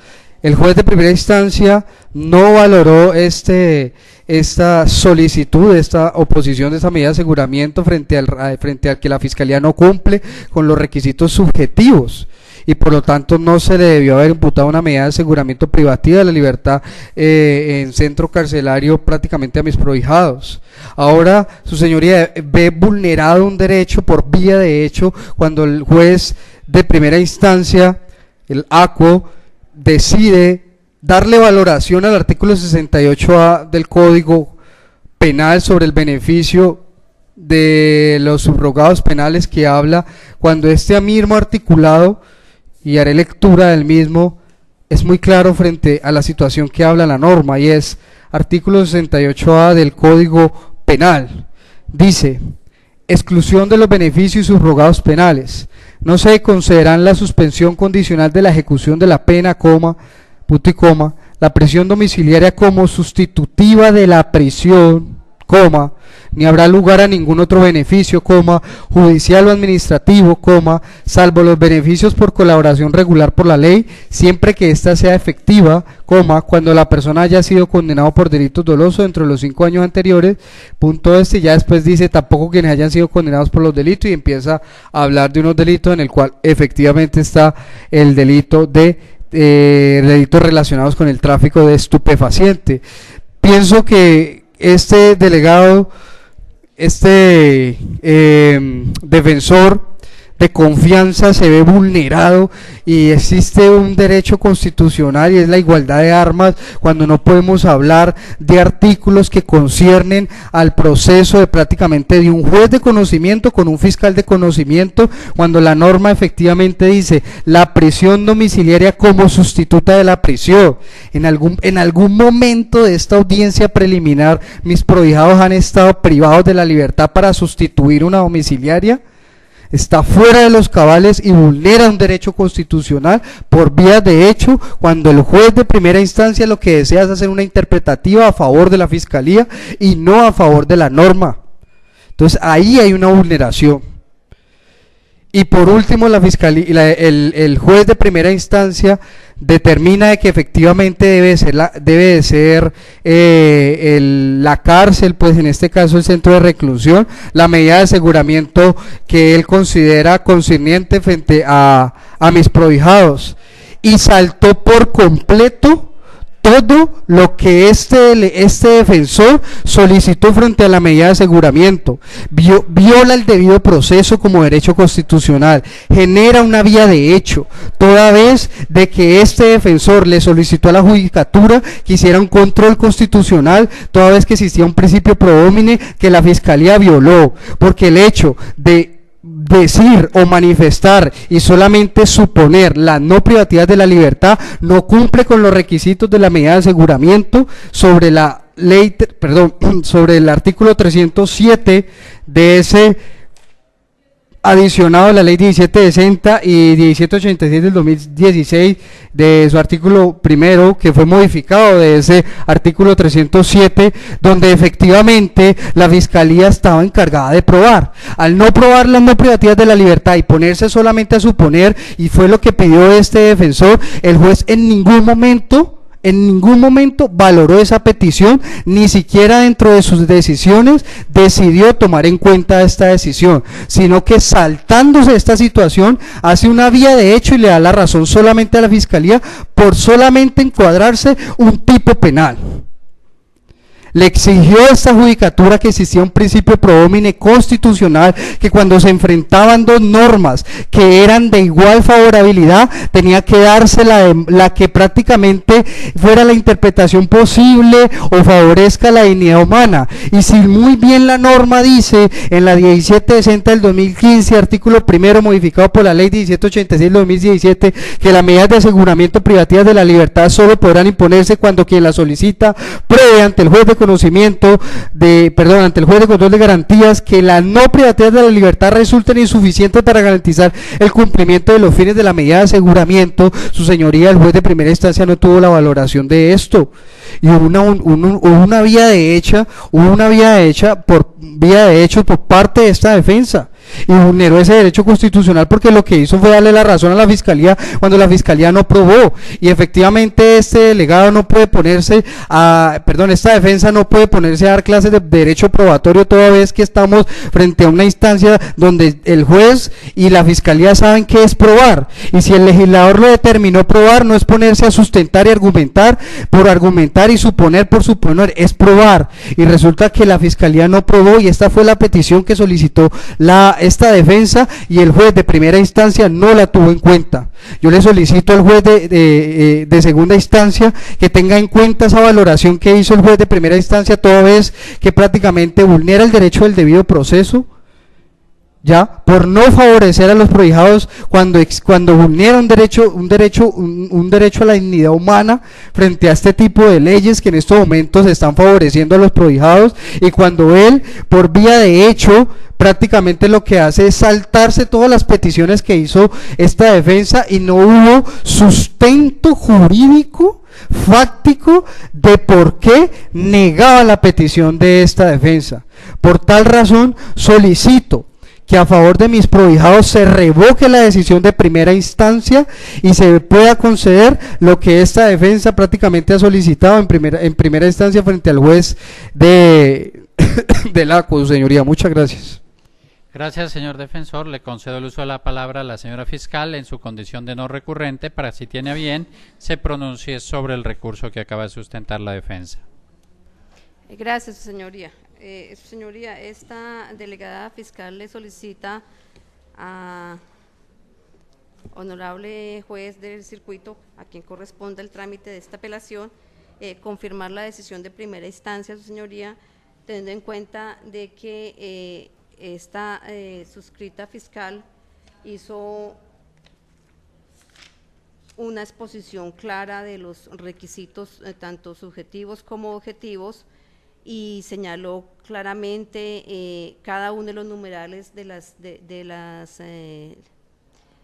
El juez de primera instancia no valoró esta solicitud, esta oposición de esta medida de aseguramiento frente al que la Fiscalía no cumple con los requisitos subjetivos, y por lo tanto no se le debió haber imputado una medida de aseguramiento privativa de la libertad en centro carcelario prácticamente a mis prohijados. Ahora su señoría ve vulnerado un derecho por vía de hecho cuando el juez de primera instancia, el ACO, decide darle valoración al artículo 68A del Código Penal sobre el beneficio de los subrogados penales, que habla cuando este mismo articulado, y haré lectura del mismo, es muy claro frente a la situación que habla la norma, y es artículo 68A del Código Penal. Dice: exclusión de los beneficios y subrogados penales. No se concederán la suspensión condicional de la ejecución de la pena, punto y coma, la prisión domiciliaria como sustitutiva de la prisión, ni habrá lugar a ningún otro beneficio, judicial o administrativo, salvo los beneficios por colaboración regular por la ley, siempre que ésta sea efectiva, cuando la persona haya sido condenado por delitos dolosos dentro de los 5 años anteriores. Punto ya después dice tampoco quienes hayan sido condenados por los delitos, y empieza a hablar de unos delitos en el cual efectivamente está el delito de delitos relacionados con el tráfico de estupefaciente. Pienso que este delegado, defensor de confianza se ve vulnerado, y existe un derecho constitucional y es la igualdad de armas, cuando no podemos hablar de artículos que conciernen al proceso de prácticamente de un juez de conocimiento con un fiscal de conocimiento, cuando la norma efectivamente dice la prisión domiciliaria como sustituta de la prisión. En algún momento de esta audiencia preliminar mis prohijados han estado privados de la libertad para sustituir una domiciliaria. está fuera de los cabales y vulnera un derecho constitucional por vías de hecho, cuando el juez de primera instancia lo que desea es hacer una interpretativa a favor de la fiscalía y no a favor de la norma. Entonces ahí hay una vulneración. Y por último, el juez de primera instancia determina de que efectivamente debe de ser la cárcel, pues en este caso el centro de reclusión, la medida de aseguramiento que él considera concerniente frente a mis prohijados. Y saltó por completo todo lo que este defensor solicitó frente a la medida de aseguramiento. Viola el debido proceso como derecho constitucional, genera una vía de hecho, toda vez de que este defensor le solicitó a la judicatura que hiciera un control constitucional, toda vez que existía un principio pro homine que la fiscalía violó, porque el hecho de decir o manifestar y solamente suponer la no privacidad de la libertad no cumple con los requisitos de la medida de aseguramiento sobre la ley, sobre el artículo 307 de ese adicionado a la ley 1760 y 1787 del 2016 de su artículo primero, que fue modificado de ese artículo 307, donde efectivamente la fiscalía estaba encargada de probar. Al no probar la no privacidad de la libertad y ponerse solamente a suponer, y fue lo que pidió este defensor, el juez en ningún momento valoró esa petición, ni siquiera dentro de sus decisiones decidió tomar en cuenta esta decisión, sino que saltándose esta situación hace una vía de hecho y le da la razón solamente a la fiscalía por solamente encuadrarse un tipo penal. Le exigió a esta judicatura que existía un principio pro homine constitucional, que cuando se enfrentaban dos normas que eran de igual favorabilidad, tenía que darse la que prácticamente fuera la interpretación posible o favorezca la dignidad humana. Y si muy bien la norma dice en la 1760 del 2015, artículo primero modificado por la ley 1786 del 2017, que las medidas de aseguramiento privativas de la libertad solo podrán imponerse cuando quien la solicita pruebe ante el juez de conocimiento ante el juez de control de garantías que la no privacidad de la libertad resulten insuficientes para garantizar el cumplimiento de los fines de la medida de aseguramiento. Su señoría, el juez de primera instancia no tuvo la valoración de esto y hubo una vía de hecho por parte de esta defensa y vulneró ese derecho constitucional, porque lo que hizo fue darle la razón a la fiscalía cuando la fiscalía no probó, y efectivamente este delegado no puede esta defensa no puede ponerse a dar clases de derecho probatorio toda vez que estamos frente a una instancia donde el juez y la fiscalía saben qué es probar, y si el legislador lo determinó probar, no es ponerse a sustentar y argumentar por argumentar y suponer por suponer, es probar, y resulta que la fiscalía no probó, y esta fue la petición que solicitó esta defensa, y el juez de primera instancia no la tuvo en cuenta. Yo le solicito al juez de segunda instancia que tenga en cuenta esa valoración que hizo el juez de primera instancia, toda vez que prácticamente vulnera el derecho del debido proceso, ya por no favorecer a los prohijados cuando vulnera un derecho a la dignidad humana frente a este tipo de leyes que en estos momentos están favoreciendo a los prohijados, y cuando él por vía de hecho prácticamente lo que hace es saltarse todas las peticiones que hizo esta defensa, y no hubo sustento jurídico fáctico de por qué negaba la petición de esta defensa. Por tal razón solicito que a favor de mis prohijados se revoque la decisión de primera instancia y se pueda conceder lo que esta defensa prácticamente ha solicitado en primera instancia frente al juez del ACO, su señoría. Muchas gracias. Gracias, señor defensor. Le concedo el uso de la palabra a la señora fiscal en su condición de no recurrente para, si tiene a bien, se pronuncie sobre el recurso que acaba de sustentar la defensa. Gracias, su señoría. Su señoría, esta delegada fiscal le solicita a honorable juez del circuito, a quien corresponde el trámite de esta apelación, confirmar la decisión de primera instancia, su señoría, teniendo en cuenta de que esta suscrita fiscal hizo una exposición clara de los requisitos tanto subjetivos como objetivos, y señaló claramente cada uno de los numerales de las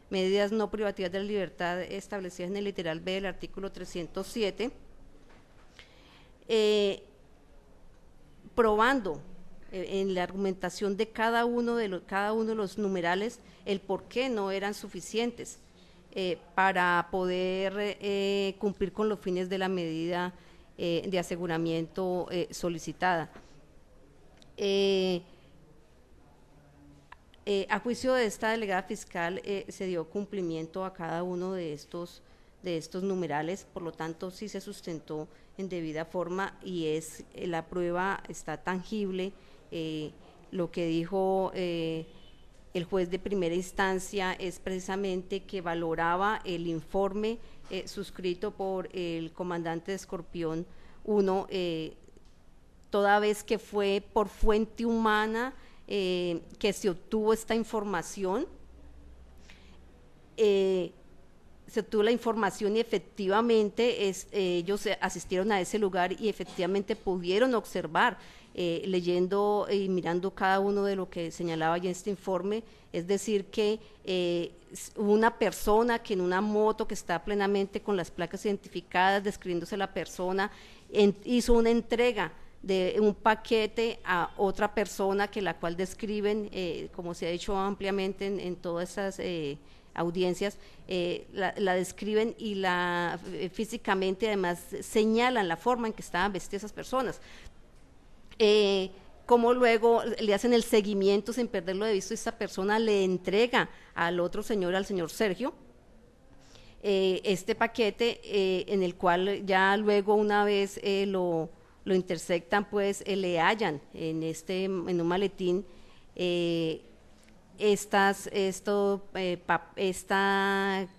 medidas no privativas de la libertad establecidas en el literal B del artículo 307, probando en la argumentación de cada uno de los numerales el por qué no eran suficientes para poder cumplir con los fines de la medida de aseguramiento solicitada. A juicio de esta delegada fiscal se dio cumplimiento a cada uno de estos numerales, por lo tanto sí se sustentó en debida forma y la prueba está tangible. Lo que dijo el juez de primera instancia es precisamente que valoraba el informe suscrito por el comandante de Escorpión 1, toda vez que fue por fuente humana que se obtuvo esta información. Se obtuvo la información y efectivamente ellos asistieron a ese lugar y efectivamente pudieron observar, leyendo y mirando cada uno de lo que señalaba ya este informe, es decir que una persona que en una moto que está plenamente con las placas identificadas, describiéndose la persona, hizo una entrega de un paquete a otra persona que la cual describen, como se ha hecho ampliamente en todas esas audiencias, la describen y físicamente además señalan la forma en que estaban vestidas esas personas. Como luego le hacen el seguimiento sin perderlo de vista, esta persona le entrega al otro señor, al señor Sergio, este paquete en el cual ya luego una vez lo intersectan, pues le hallan en un maletín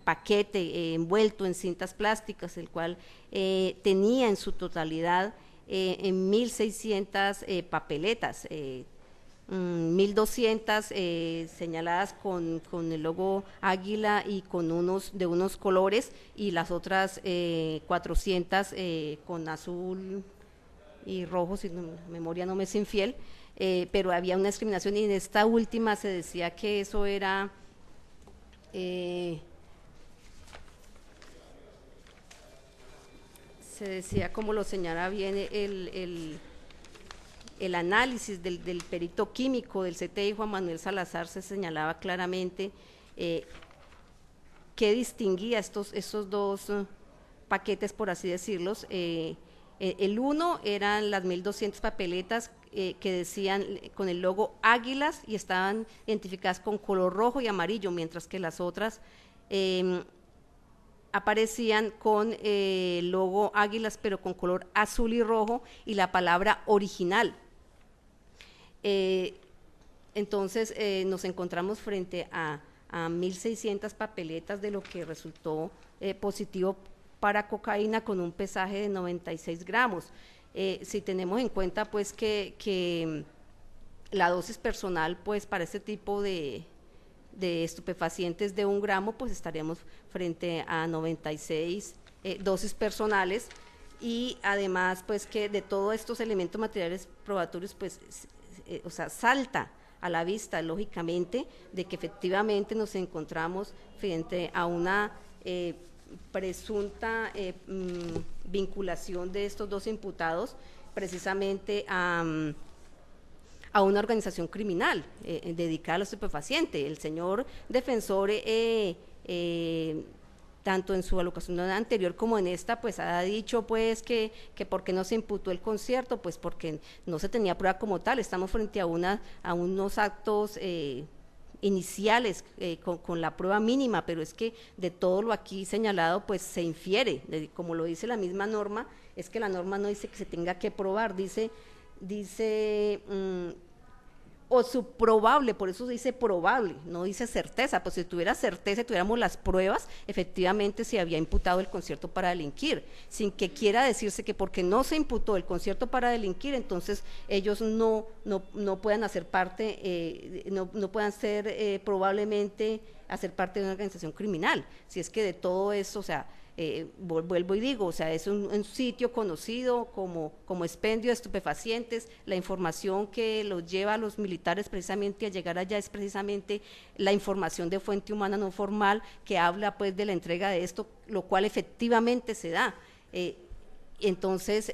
paquete envuelto en cintas plásticas, el cual tenía en su totalidad en 1.600 papeletas, 1.200 señaladas con el logo águila y con unos colores, y las otras 400 con azul y rojo, si la memoria no me es infiel, pero había una discriminación, y en esta última se decía que eso era se decía, como lo señala bien el análisis del perito químico del CTI Juan Manuel Salazar, se señalaba claramente qué distinguía estos dos paquetes, por así decirlos. El uno eran las 1.200 papeletas que decían con el logo águilas y estaban identificadas con color rojo y amarillo, mientras que las otras aparecían con el logo águilas pero con color azul y rojo y la palabra original. Entonces nos encontramos frente a 1.600 papeletas de lo que resultó positivo para cocaína, con un pesaje de 96 gramos. Si tenemos en cuenta pues que la dosis personal pues para este tipo de estupefacientes de 1 gramo, pues estaríamos frente a 96 dosis personales, y además pues que de todos estos elementos materiales probatorios pues o sea, salta a la vista lógicamente de que efectivamente nos encontramos frente a una presunta vinculación de estos dos imputados precisamente a una organización criminal dedicada a los estupefacientes. El señor defensor, tanto en su alocución anterior como en esta, pues ha dicho pues que por qué no se imputó el concierto, pues porque no se tenía prueba como tal. Estamos frente a unos actos iniciales con la prueba mínima, pero es que de todo lo aquí señalado pues se infiere, como lo dice la misma norma, es que la norma no dice que se tenga que probar, dice o subprobable, por eso dice probable, no dice certeza. Pues si tuviera certeza, tuviéramos las pruebas, efectivamente se había imputado el concierto para delinquir, sin que quiera decirse que porque no se imputó el concierto para delinquir, entonces ellos no puedan hacer parte, no puedan ser probablemente a ser parte de una organización criminal. Si es que de todo eso, o sea, vuelvo y digo, o sea, es un sitio conocido como expendio de estupefacientes, la información que los lleva a los militares precisamente a llegar allá es precisamente la información de fuente humana no formal que habla pues de la entrega de esto, lo cual efectivamente se da. Entonces,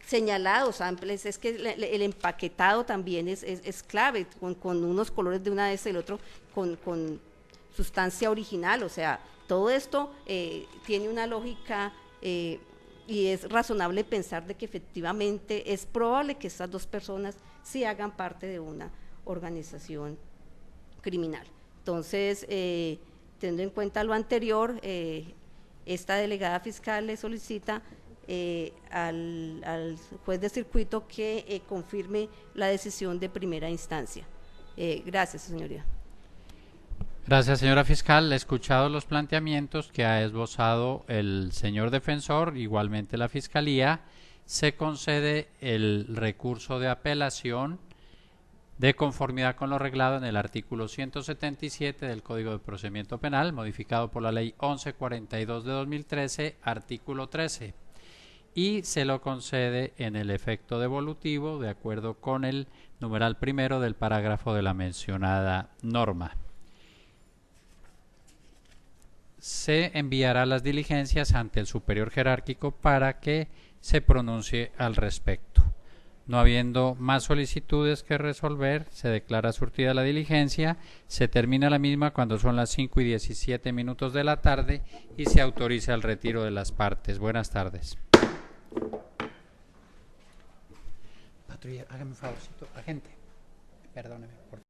señalados amples, es que el empaquetado también es clave, con unos colores de una vez y el otro, con sustancia original, o sea, todo esto tiene una lógica y es razonable pensar de que efectivamente es probable que estas dos personas sí hagan parte de una organización criminal. Entonces, teniendo en cuenta lo anterior, esta delegada fiscal le solicita al juez de circuito que confirme la decisión de primera instancia. Gracias, señoría. Gracias, señora fiscal. He escuchado los planteamientos que ha esbozado el señor defensor, igualmente la fiscalía. Se concede el recurso de apelación de conformidad con lo reglado en el artículo 177 del Código de Procedimiento Penal, modificado por la Ley 1142 de 2013, artículo 13, y se lo concede en el efecto devolutivo, de acuerdo con el numeral primero del parágrafo de la mencionada norma. Se enviará las diligencias ante el superior jerárquico para que se pronuncie al respecto. No habiendo más solicitudes que resolver, se declara surtida la diligencia, se termina la misma cuando son las 5:17 de la tarde y se autoriza el retiro de las partes. Buenas tardes. Patrulla, hágame un favorcito, agente, perdóneme, por favor.